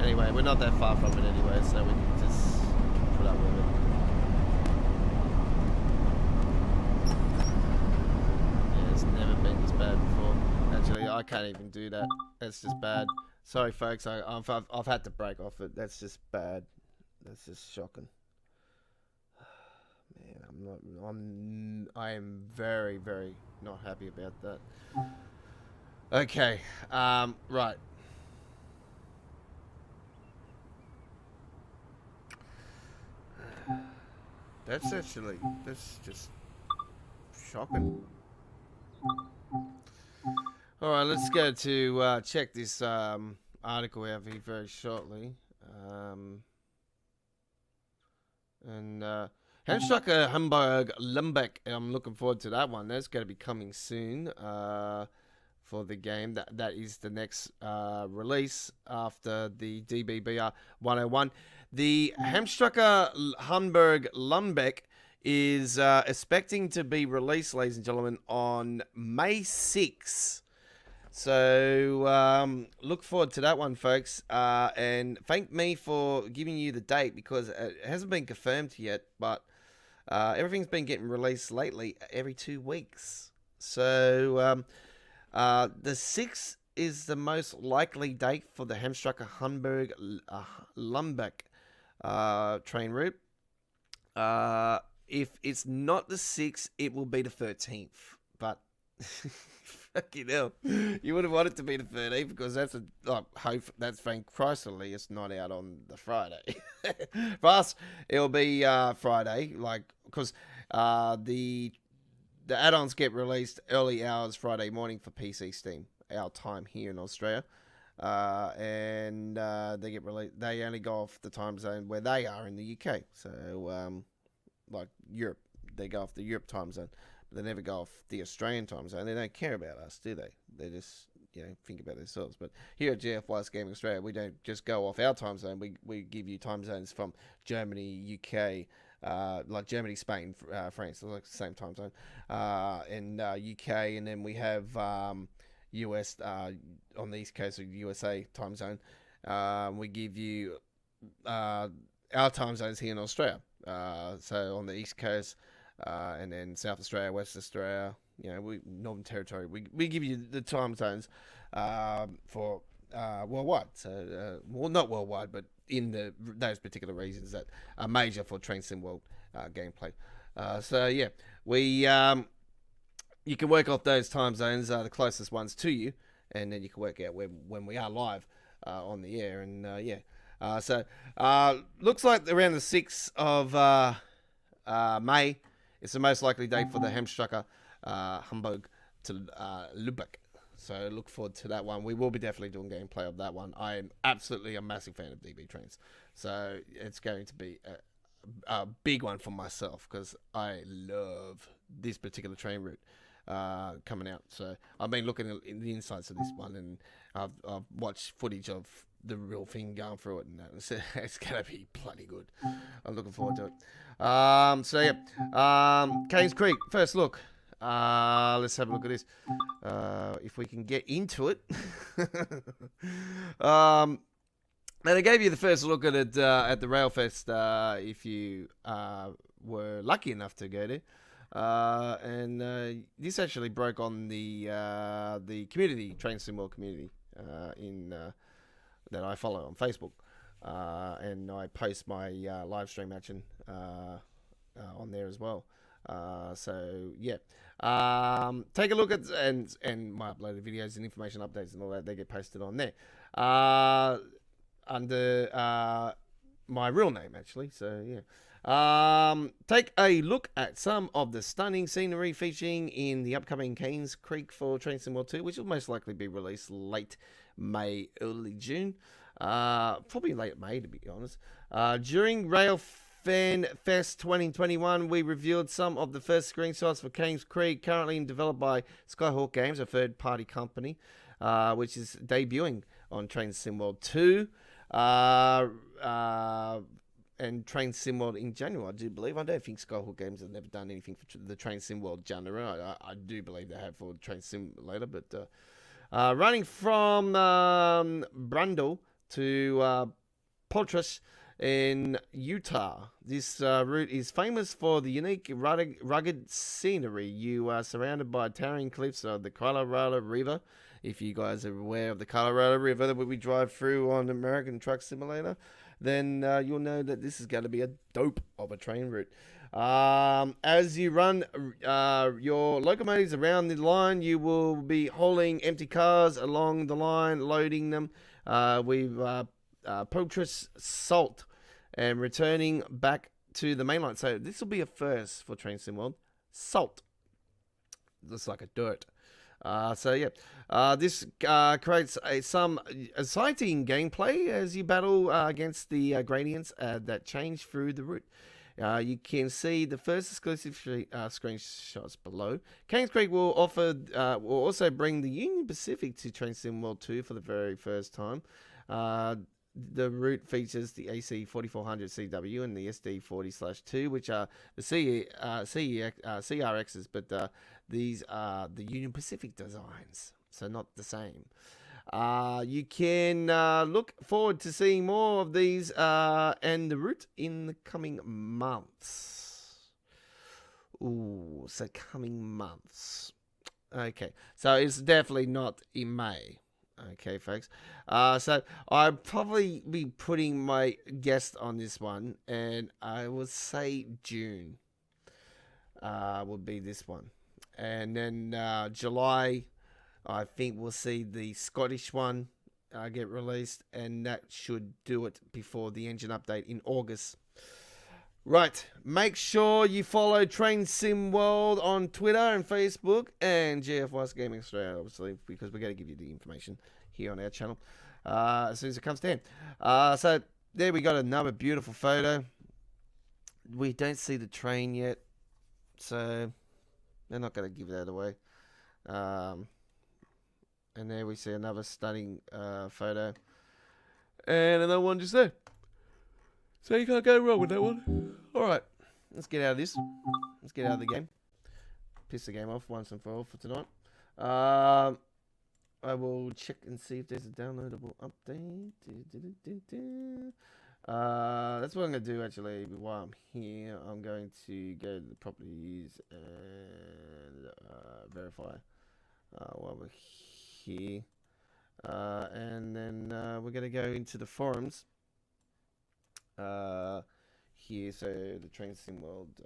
Anyway, we're not that far from it anyway, so we can just put up with it. Yeah, it's never been this bad before. Actually, I can't even do that. That's just bad. Sorry, folks. I've had to break off it. That's just bad. That's just shocking. Man, I am very, very not happy about that. Okay. Right. That's just shocking. All right, let's go to check this article out here very shortly. Hamstrucker Hamburg Limbeck. I'm looking forward to that one. That's going to be coming soon for the game. That is the next release after the DBBR 101. The Hamstrucker Hamburg Limbeck is expecting to be released, ladies and gentlemen, on May 6th. So look forward to that one, folks. And thank me for giving you the date because it hasn't been confirmed yet, but everything's been getting released lately every 2 weeks. So the 6th is the most likely date for the Hamstrucker Hamburg Limbeck train route. If it's not the 6th, it will be the 13th. But fucking hell, you would have wanted to be the 13th because that's that's Frank Chryslerly. It's not out on the Friday. For us, it'll be Friday, like because the add-ons get released early hours Friday morning for PC Steam, our time here in Australia. And they get released. They only go off the time zone where they are in the UK. So, like Europe, they go off the Europe time zone. But they never go off the Australian time zone. They don't care about us, do they? They just think about themselves. But here at GFY's Gaming Australia, we don't just go off our time zone. We give you time zones from Germany, UK, like Germany, Spain, France, like the same time zone, and UK, and then we have US on the east coast of USA time zone. We give you our time zones here in Australia. So on the east coast, and then South Australia, West Australia, Northern Territory. We give you the time zones for worldwide. So well, not worldwide, but in those particular regions that are major for Train Sim World gameplay. So yeah, you can work off those time zones, the closest ones to you, and then you can work out when we are live on the air. And so looks like around the 6th of May, it's the most likely date for the Hamstrucker Hamburg to Lübeck. So look forward to that one. We will be definitely doing gameplay of that one. I am absolutely a massive fan of DB trains. So it's going to be a big one for myself because I love this particular train route coming out. So I've been looking at the insights of this one, and I've watched footage of the real thing going through it, and it's going to be bloody good. I'm looking forward to it. Canes Creek, first look. Let's have a look at this. If we can get into it. And I gave you the first look at it at the Railfest if you were lucky enough to go there. And this actually broke on the community, Train Sim World community, that I follow on Facebook. And I post my live stream action on there as well. So yeah, take a look at and my uploaded videos and information updates and all that, they get posted on there under my real name actually. So yeah, take a look at some of the stunning scenery featuring in the upcoming Canes Creek for Train Sim World 2, which will most likely be released late May, early June. Probably late May to be honest. During Rail Fan Fest 2021, we revealed some of the first screenshots for Canes Creek, currently developed by Skyhawk Games, a third-party company, which is debuting on Train Sim World 2. And Train Sim World in general, I do believe. I don't think Skyhook Games have never done anything for the Train Sim World genre. I do believe they have for Train Simulator, but running from Brundle to Poltras in Utah. This route is famous for the unique rugged scenery. You are surrounded by towering cliffs of the Colorado River. If you guys are aware of the Colorado River that we drive through on American Truck Simulator, then you'll know that this is going to be a dope of a train route. As you run your locomotives around the line, you will be hauling empty cars along the line, loading them with Poltras salt and returning back to the main line. So this will be a first for Train Sim World. Salt. Looks like a dirt. This creates some exciting gameplay as you battle against the gradients that change through the route. You can see the first exclusive screenshots below. Canes Creek will also bring the Union Pacific to Train Sim World 2 for the very first time. The route features the AC 4400 CW and the SD 40/2, which are the CRXs, but these are the Union Pacific designs, so not the same. You can look forward to seeing more of these and the route in the coming months. Ooh, so coming months. Okay, so it's definitely not in May. Okay, folks. So I'll probably be putting my guest on this one, and I would say June would be this one. And then July, I think we'll see the Scottish one get released, and that should do it before the engine update in August. Right, make sure you follow Train Sim World on Twitter and Facebook, and GFY's Gaming Australia, obviously, because we're going to give you the information here on our channel as soon as it comes down. So there we got another beautiful photo. We don't see the train yet, so they're not going to give that away. And there we see another stunning photo, and another one just there. So you can't go wrong with that one. Alright, let's get out of this. Let's get out of the game. Piss the game off once and for all for tonight. I will check and see if there's a downloadable update. That's what I'm going to do actually while I'm here. I'm going to go to the properties and verify while we're here. And then we're going to go into the forums. Here, so the Train Sim World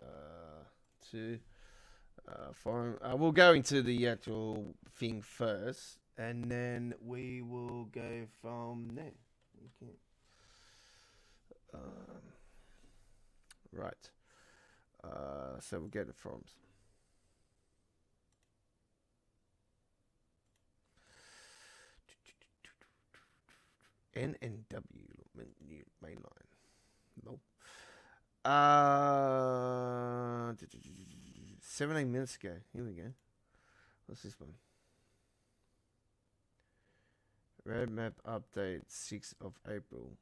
2 forum. We'll go into the actual thing first, and then we will go from there. Okay. Right. So we'll go to forums. NNW mainline. Nope. 17 minutes ago. Here we go. What's this one? Roadmap update 6th of April.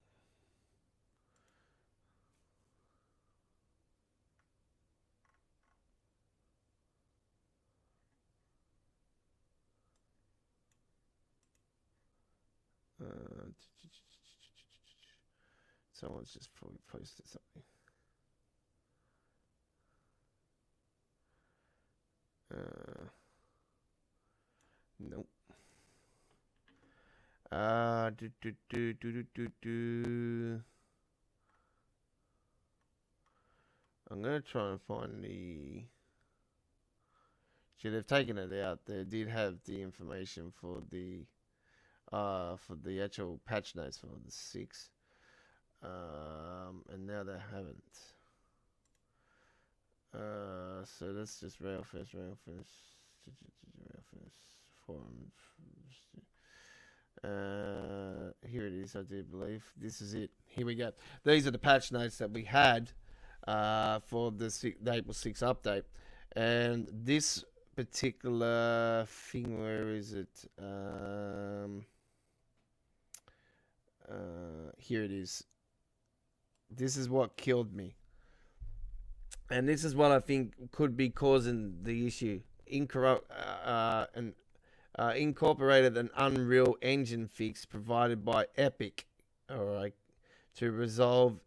Someone's just probably posted something. Nope. I'm gonna try and find the. See, they've taken it out. They did have the information for the actual patch notes for the 6. And now they haven't. So that's just rail first, forum. Here it is, I do believe. This is it. Here we go. These are the patch notes that we had for the April 6 update. And this particular thing, where is it? Here it is. This is what killed me. And this is what I think could be causing the issue. Incorporated an Unreal Engine fix provided by Epic, all right, to resolve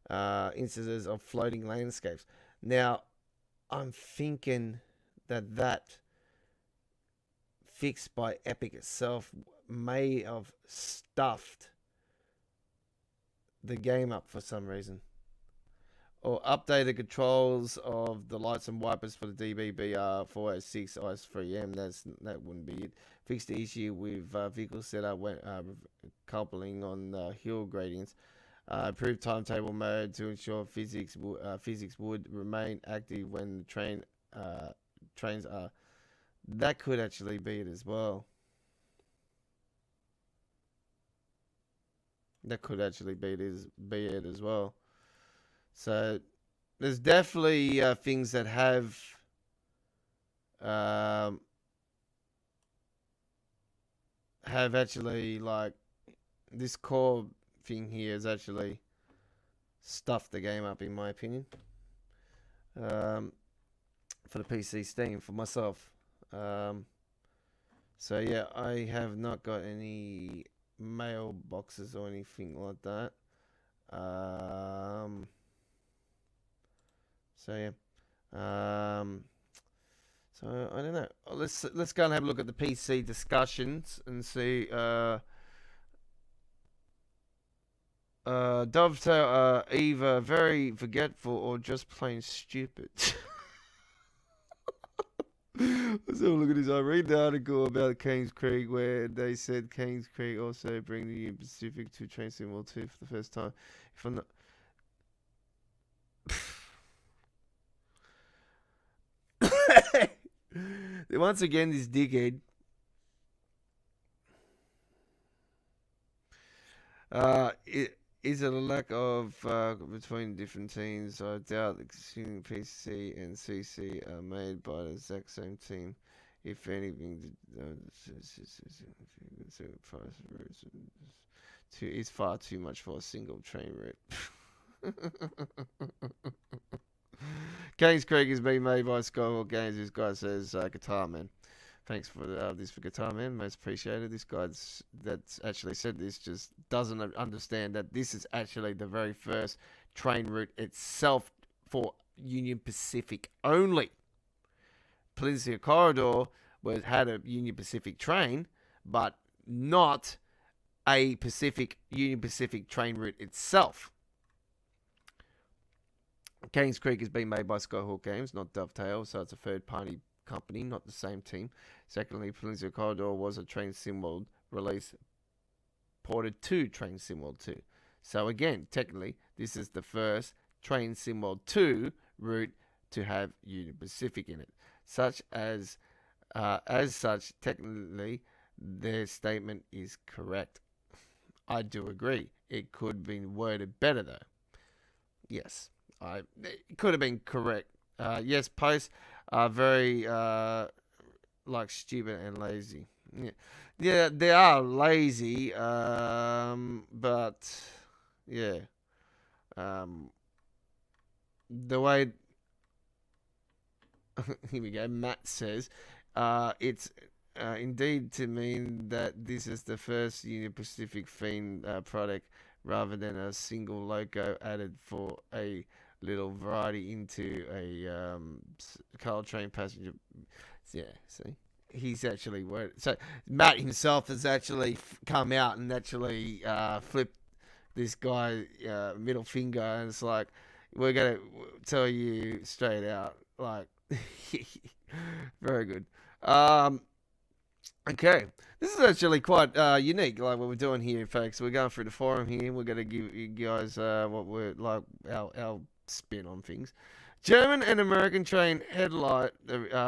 instances of floating landscapes. Now, I'm thinking that fix by Epic itself may have stuffed the game up for some reason. Or update the controls of the lights and wipers for the DBBR 406 IS3M. That wouldn't be it. Fix the issue with vehicle setup when coupling on hill gradients. Improve timetable mode to ensure physics would remain active when the trains are. That could actually be it as well. That could actually be it as well. So there's definitely things that have actually, like, this core thing here has actually stuffed the game up, in my opinion. For the PC Steam, for myself. So yeah, I have not got any mailboxes or anything like that. So yeah. So I don't know. Let's go and have a look at the PC discussions and see. Dovetail are either very forgetful or just plain stupid. Let's have a look at this. I read the article about Kings Creek where they said Kings Creek also bring the Union Pacific to Train Sim World 2 for the first time. If I'm not... Once again, this dickhead. Is it a lack of between different teams? I doubt excluding PC and CC are made by the exact same team. If anything, is far too much for a single train route. Kings Creek has been made by Skyhawk Games. This guy says Guitar Man. Thanks for this for Guitar Man. Most appreciated. This guy that's actually said this just doesn't understand that this is actually the very first train route itself for Union Pacific only. Peninsula Corridor had a Union Pacific train, but not a Union Pacific train route itself. Kings Creek has been made by Skyhawk Games, not Dovetail, so it's a third-party company, not the same team. Secondly, Peninsula Corridor was a Train Sim World release ported to Train Sim World 2. So again, technically, this is the first Train Sim World 2 route to have Union Pacific in it. As such, technically, their statement is correct. I do agree. It could have been worded better, though. Yes, it could have been correct. Yes, posts are very like stupid and lazy. Yeah, they are lazy. But yeah, the way here we go. Matt says, it's indeed to mean that this is the first Union Pacific themed product rather than a single logo added for a little variety into a car train passenger. Yeah, see, he's actually worded. So Matt himself has actually come out and actually flipped this guy middle finger, and it's like, we're gonna tell you straight out, like, very good. Okay, this is actually quite unique, like what we're doing here, folks. We're going through the forum here. We're gonna give you guys what we're like our spin on things. German and American train headlight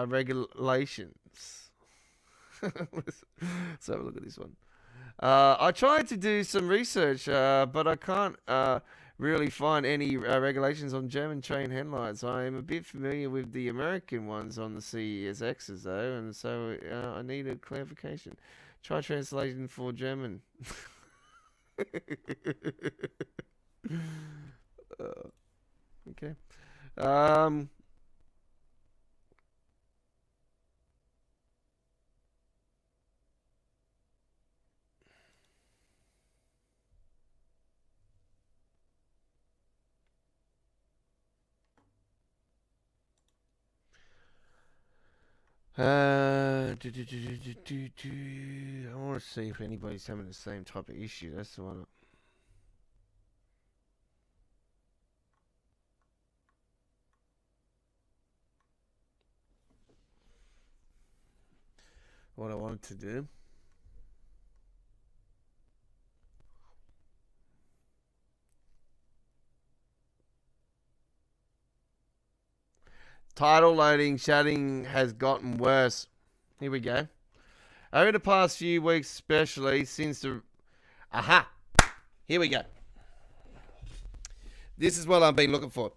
regulations. Let's have a look at this one. I tried to do some research, but I can't really find any regulations on German train headlights. I am a bit familiar with the American ones on the CESXs, though, and so I need a clarification. Try translation for German. Okay. Um. I want to see if anybody's having the same type of issue. That's the one. What I wanted to do. Title loading, shading has gotten worse. Here we go. Over the past few weeks, especially since the. Aha! Here we go. This is what I've been looking for.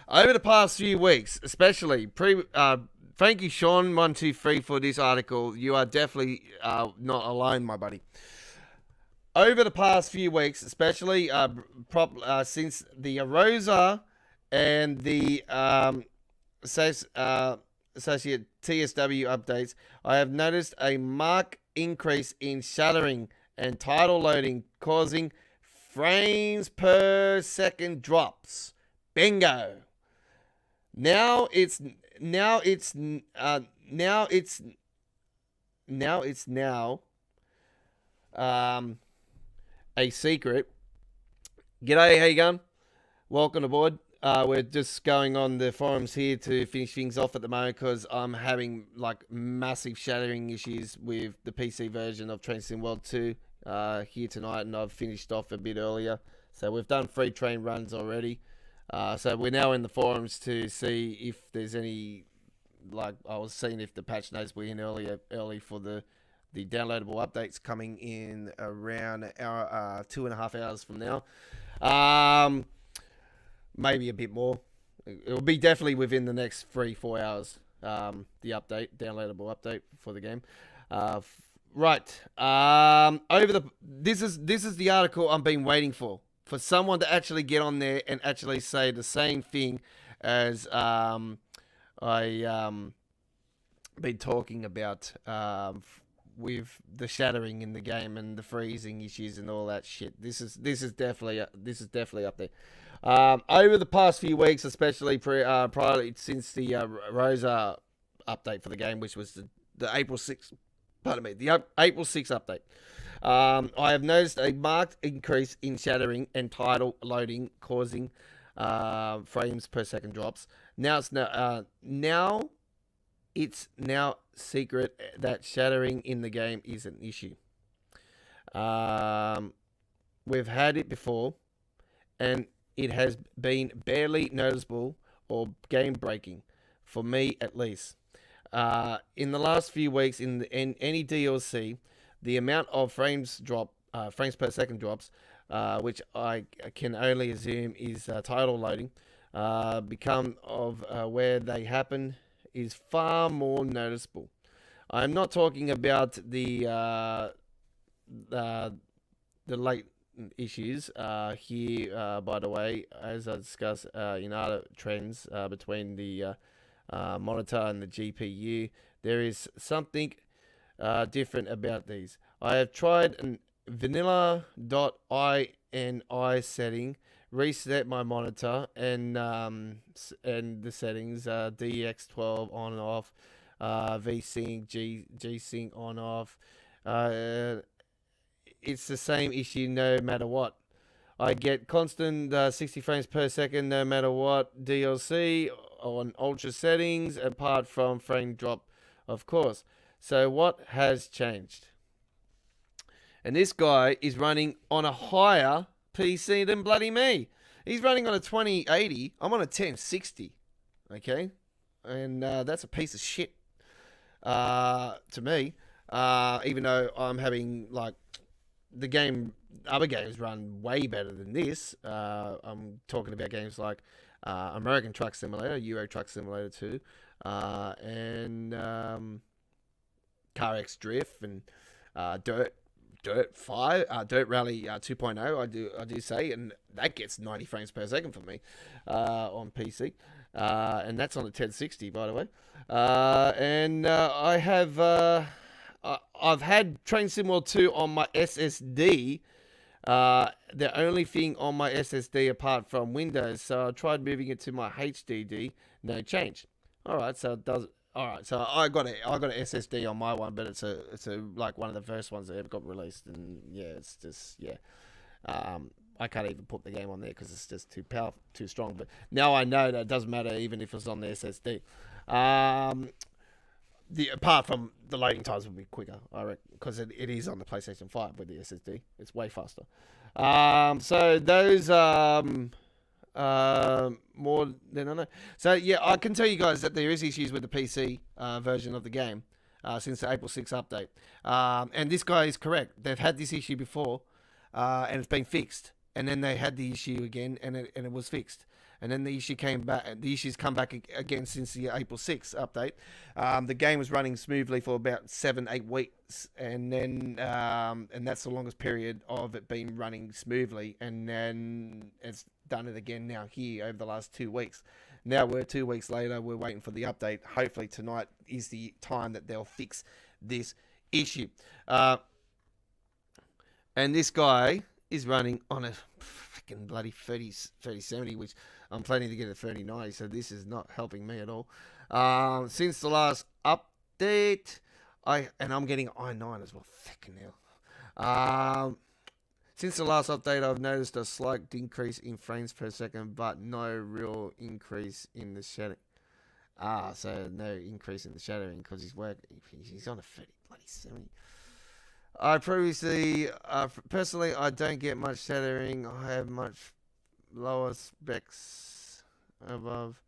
Over the past few weeks, especially thank you, Sean123, for this article. You are definitely not alone, my buddy. Over the past few weeks, especially since the Rosa and the associate TSW updates, I have noticed a marked increase in shuttering and title loading, causing frames per second drops. Bingo. Now it's a secret. G'day, how you going? Welcome aboard. We're just going on the forums here to finish things off at the moment because I'm having like massive shattering issues with the PC version of Train Sim World 2 here tonight, and I've finished off a bit earlier. So we've done 3 train runs already. So we're now in the forums to see if there's any, like I was seeing if the patch notes were in early for the downloadable updates coming in around 2.5 hours from now. Maybe a bit more. It'll be definitely within the next 3-4 hours. The downloadable update for the game. Right. This is the article I've been waiting for someone to actually get on there and actually say the same thing as I been talking about with the shattering in the game and the freezing issues and all that shit. This is definitely up there. Over the past few weeks, especially prior since the Rosa update for the game, which was the April 6th. Pardon me, the April 6th update. I have noticed a marked increase in shattering and title loading, causing frames per second drops. Now it's secret that shattering in the game is an issue. We've had it before, and it has been barely noticeable or game breaking, for me at least. In the last few weeks, in any DLC, the amount of frames per second drops, which I can only assume is title loading, become of where they happen, is far more noticeable. I'm not talking about the late issues here, by the way, as I discussed in other trends between the monitor and the GPU. There is something different about these. I have tried an vanilla.ini setting, reset my monitor, and the settings, DX12 on and off, VSync, G-Sync on off. It's the same issue no matter what. I get constant 60 frames per second no matter what DLC on ultra settings, apart from frame drop, of course. So what has changed? And this guy is running on a higher PC than bloody me. He's running on a 2080. I'm on a 1060. Okay? And that's a piece of shit to me. Even though I'm having, like, other games run way better than this. I'm talking about games like American Truck Simulator, Euro Truck Simulator 2, and CarX Drift, and Dirt 5, Dirt Rally 2.0. I do say, and that gets 90 frames per second for me on PC, and that's on the 1060, by the way. And I've had Train Sim World 2 on my SSD. The only thing on my SSD apart from Windows, so I tried moving it to my HDD, no change. All right, so it does. All right, so I got an SSD on my one, but it's a like one of the first ones that ever got released, and yeah, it's just yeah. I can't even put the game on there because it's just too powerful, too strong. But now I know that it doesn't matter even if it's on the SSD. Apart from the loading times will be quicker, I reckon, because it is on the PlayStation 5 with the SSD. It's way faster. So those more than I know. So yeah, I can tell you guys that there is issues with the PC version of the game since the April 6th update. And this guy is correct. They've had this issue before, and it's been fixed. And then they had the issue again, and it was fixed. And then the issue came back. The issues come back again since the April 6th update. The game was running smoothly for about 7-8 weeks, and then and that's the longest period of it being running smoothly. And then it's done it again now here over the last 2 weeks. Now we're 2 weeks later. We're waiting for the update. Hopefully tonight is the time that they'll fix this issue. And this guy is running on a freaking bloody 3070, which I'm planning to get a 3090, so this is not helping me at all. Since the last update, I'm getting i9 as well. Fucking hell. Since the last update, I've noticed a slight increase in frames per second, but no real increase in the shadowing. So no increase in the shadowing because he's on a 3070. I personally, I don't get much shadowing. I have much lower specs above.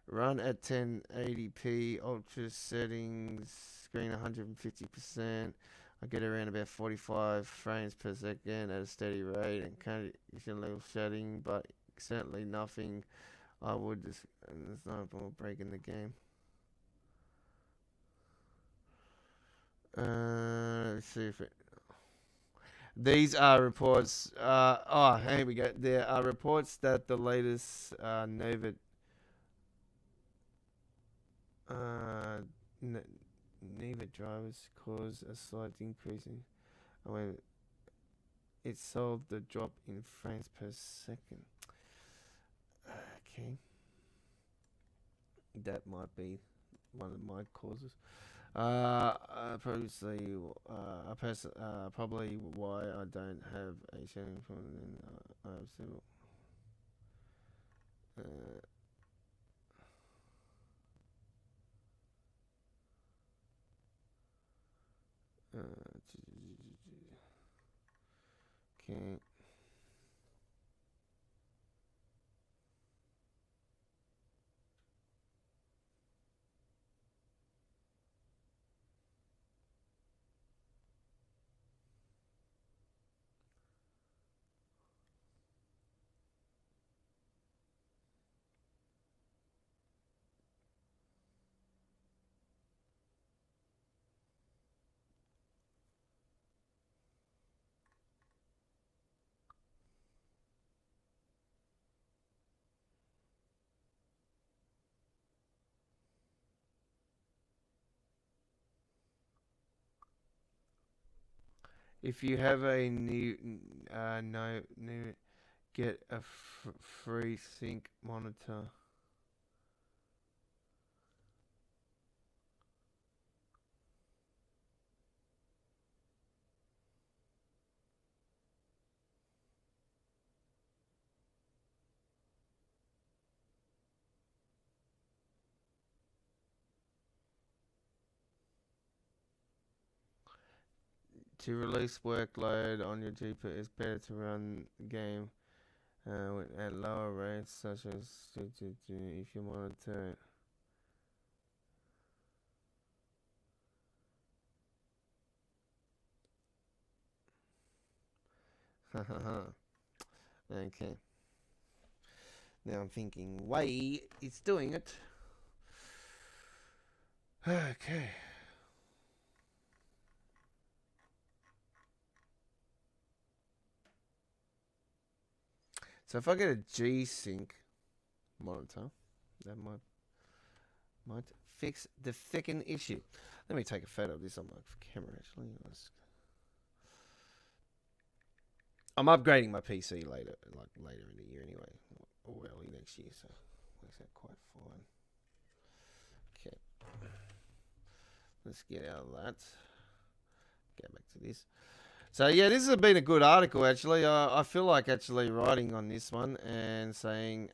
Run at 1080p, ultra settings, screen 150%. I get around about 45 frames per second at a steady rate and kind of little shadowing, but certainly nothing I would just. There's no point breaking the game. Let's see if it. These are reports. Here we go. There are reports that the latest Nova drivers cause a slight increase in. However, it solved the drop in frames per second. Okay, that might be one of my causes. Probably why I don't have a shading from I have several. Okay. If you have a new get a free sync monitor. To release workload on your GPU, it's better to run the game at lower rates, such as if you monitor it. Okay. Now I'm thinking, wait, it's doing it. Okay. So if I get a G-Sync monitor, that might fix the thickened issue. Let me take a photo of this on my camera, actually. I'm upgrading my PC later in the year anyway, or early next year, so works out quite fine. Okay, let's get out of that. Get back to this. So yeah, this has been a good article actually. I feel like actually writing on this one and saying.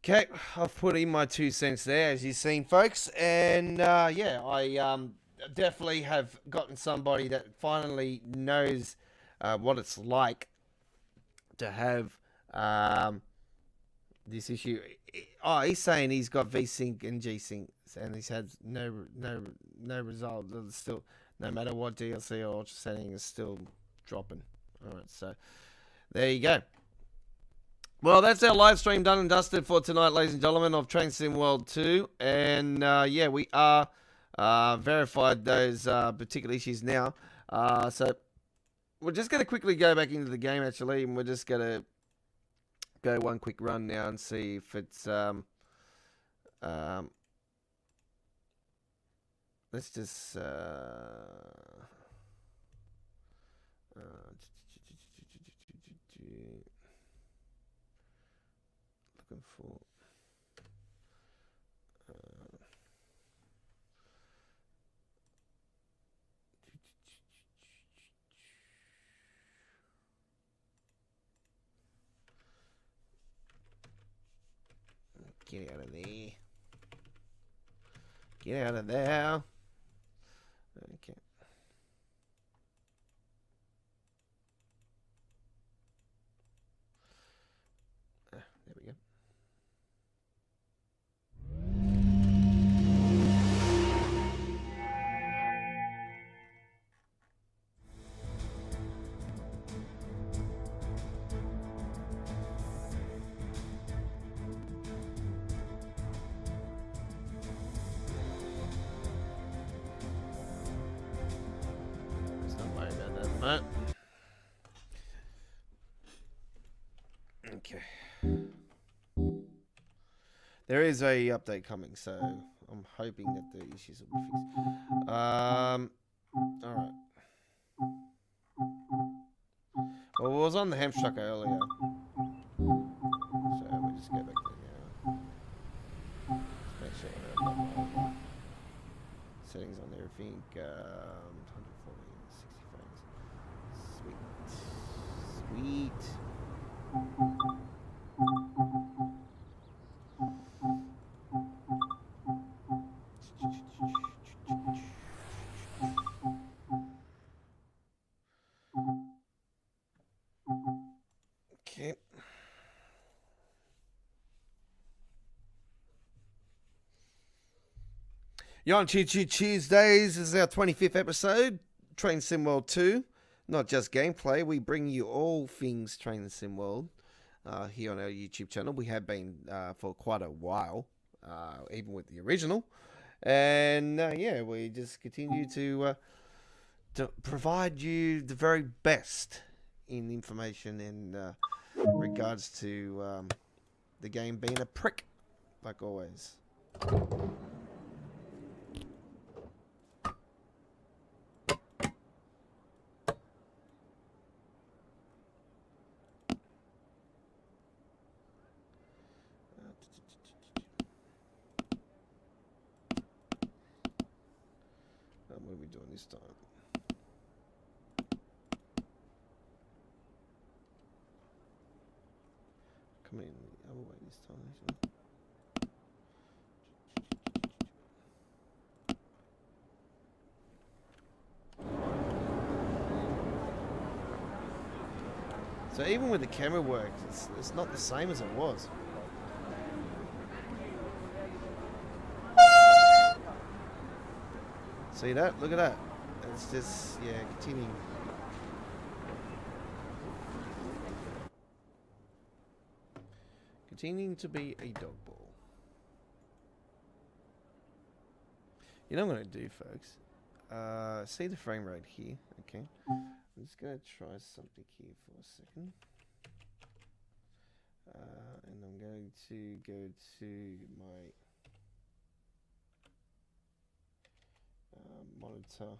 Okay, I've put in my 2 cents there, as you've seen, folks, and yeah, I definitely have gotten somebody that finally knows what it's like to have this issue. Oh, he's saying he's got V-Sync and G-Sync, and he's had no result. It's still, no matter what DLC or ultra setting, is still dropping. All right, so there you go. Well, that's our live stream done and dusted for tonight, ladies and gentlemen, of Train Sim World 2. And yeah, we are verified those particular issues now. So we're just going to quickly go back into the game, actually, and we're just going to go one quick run now and see if it's... let's just... looking for... get out of there. Get out of there. Okay. There we go. Let's not worry about that, mate. Okay. There is a update coming, so I'm hoping that the issues will be fixed. Alright. Well, it was on the Hamstrucker earlier. So we'll just go back there now. Just make sure I've got my settings on everything. 140, 60 frames. Sweet. Okay. You're on Choo Tuesdays. This is our 25th episode. Train Sim World 2. Not just gameplay. We bring you all things Train Sim World here on our YouTube channel. We have been for quite a while, even with the original. And yeah, we just continue to provide you the very best in information in regards to the game being a prick, like always. What are we doing this time? Come in the other way this time, actually. So even with the camera work, it's not the same as it was. See that? Look at that. It's just, yeah, continuing. Continuing to be a dog ball. You know what I'm going to do, folks? See the frame rate here, okay? I'm just going to try something here for a second. And I'm going to go to my monitor.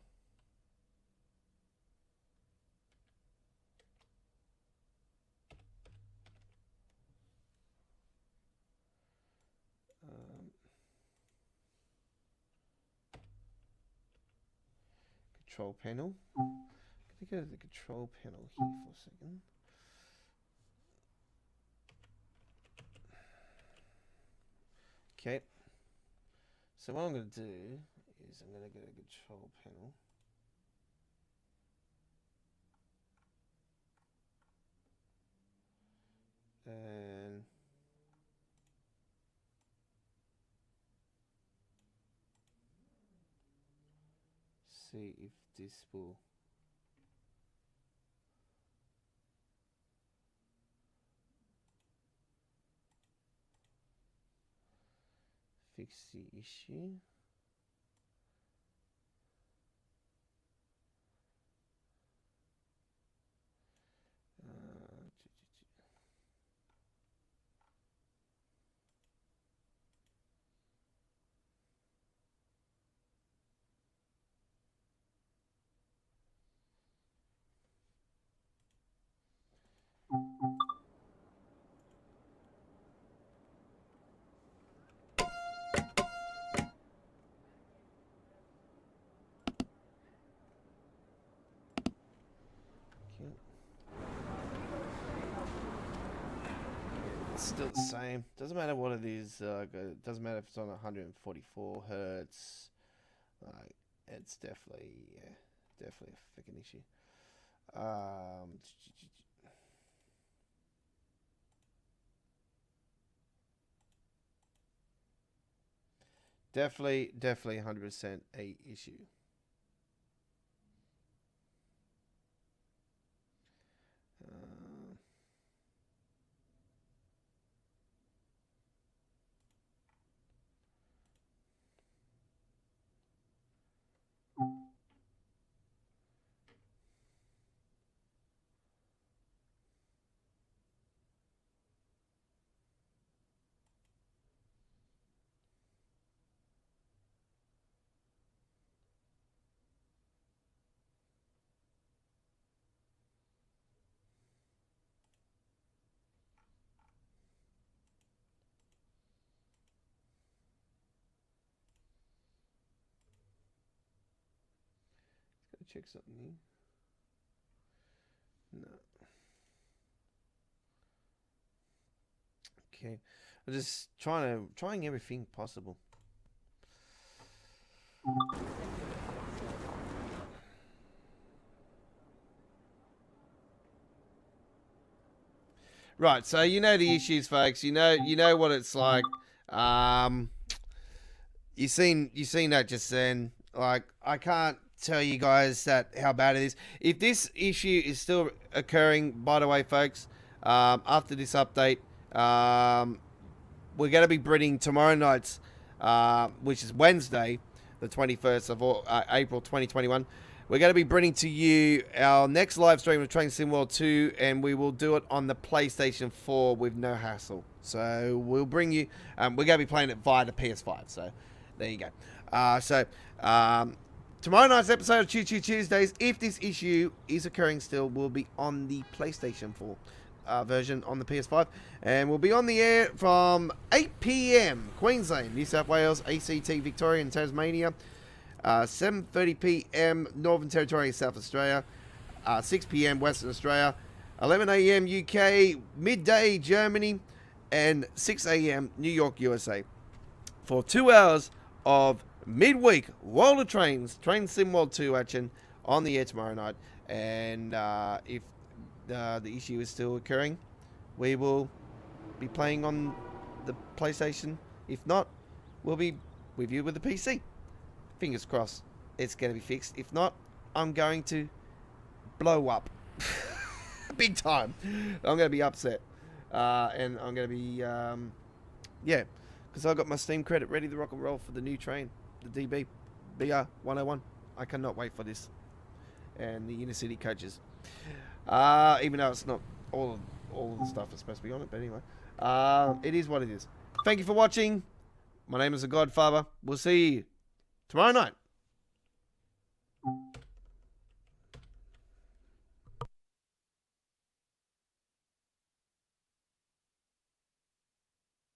Control panel. I'm going to go to the control panel here for a second. Okay. So what I'm going to do is I'm going to go to control panel. And see if this will fix the issue. still the same. Doesn't matter what it is. Doesn't matter if it's on 144 hertz. It's definitely a freaking issue. Definitely 100% a issue. Gotta check something here. No. Okay. I'm just trying everything possible. Right, so you know the issues, folks. You know what it's like. You seen that just then. Like, I can't tell you guys that how bad it is. If this issue is still occurring, by the way, folks, after this update, we're going to be bringing tomorrow night's, which is Wednesday, the 21st of April 2021. We're going to be bringing to you our next live stream of Train Sim World 2, and we will do it on the PlayStation 4 with no hassle. So we'll bring you, we're going to be playing it via the PS5. So there you go. Tomorrow night's episode of Choo Choo Tuesdays, if this issue is occurring still, will be on the PlayStation 4 version on the PS5. And we'll be on the air from 8 p.m. Queensland, New South Wales, ACT, Victoria and Tasmania. 7:30 p.m. Northern Territory, South Australia. 6 p.m. Western Australia. 11 a.m. UK. Midday Germany. And 6 a.m. New York, USA. For 2 hours of midweek World of Trains, Train Sim World 2 action on the air tomorrow night. And if the issue is still occurring, we will be playing on the PlayStation. If not, we'll be with you with the PC. Fingers crossed it's going to be fixed. If not, I'm going to blow up. Big time. I'm going to be upset. And I'm going to be, because I got my Steam credit ready to rock and roll for the new train, the DB BR 101. I cannot wait for this. And the inner city coaches. Even though it's not all of the stuff that's supposed to be on it. But anyway, it is what it is. Thank you for watching. My name is The Godfather. We'll see you tomorrow night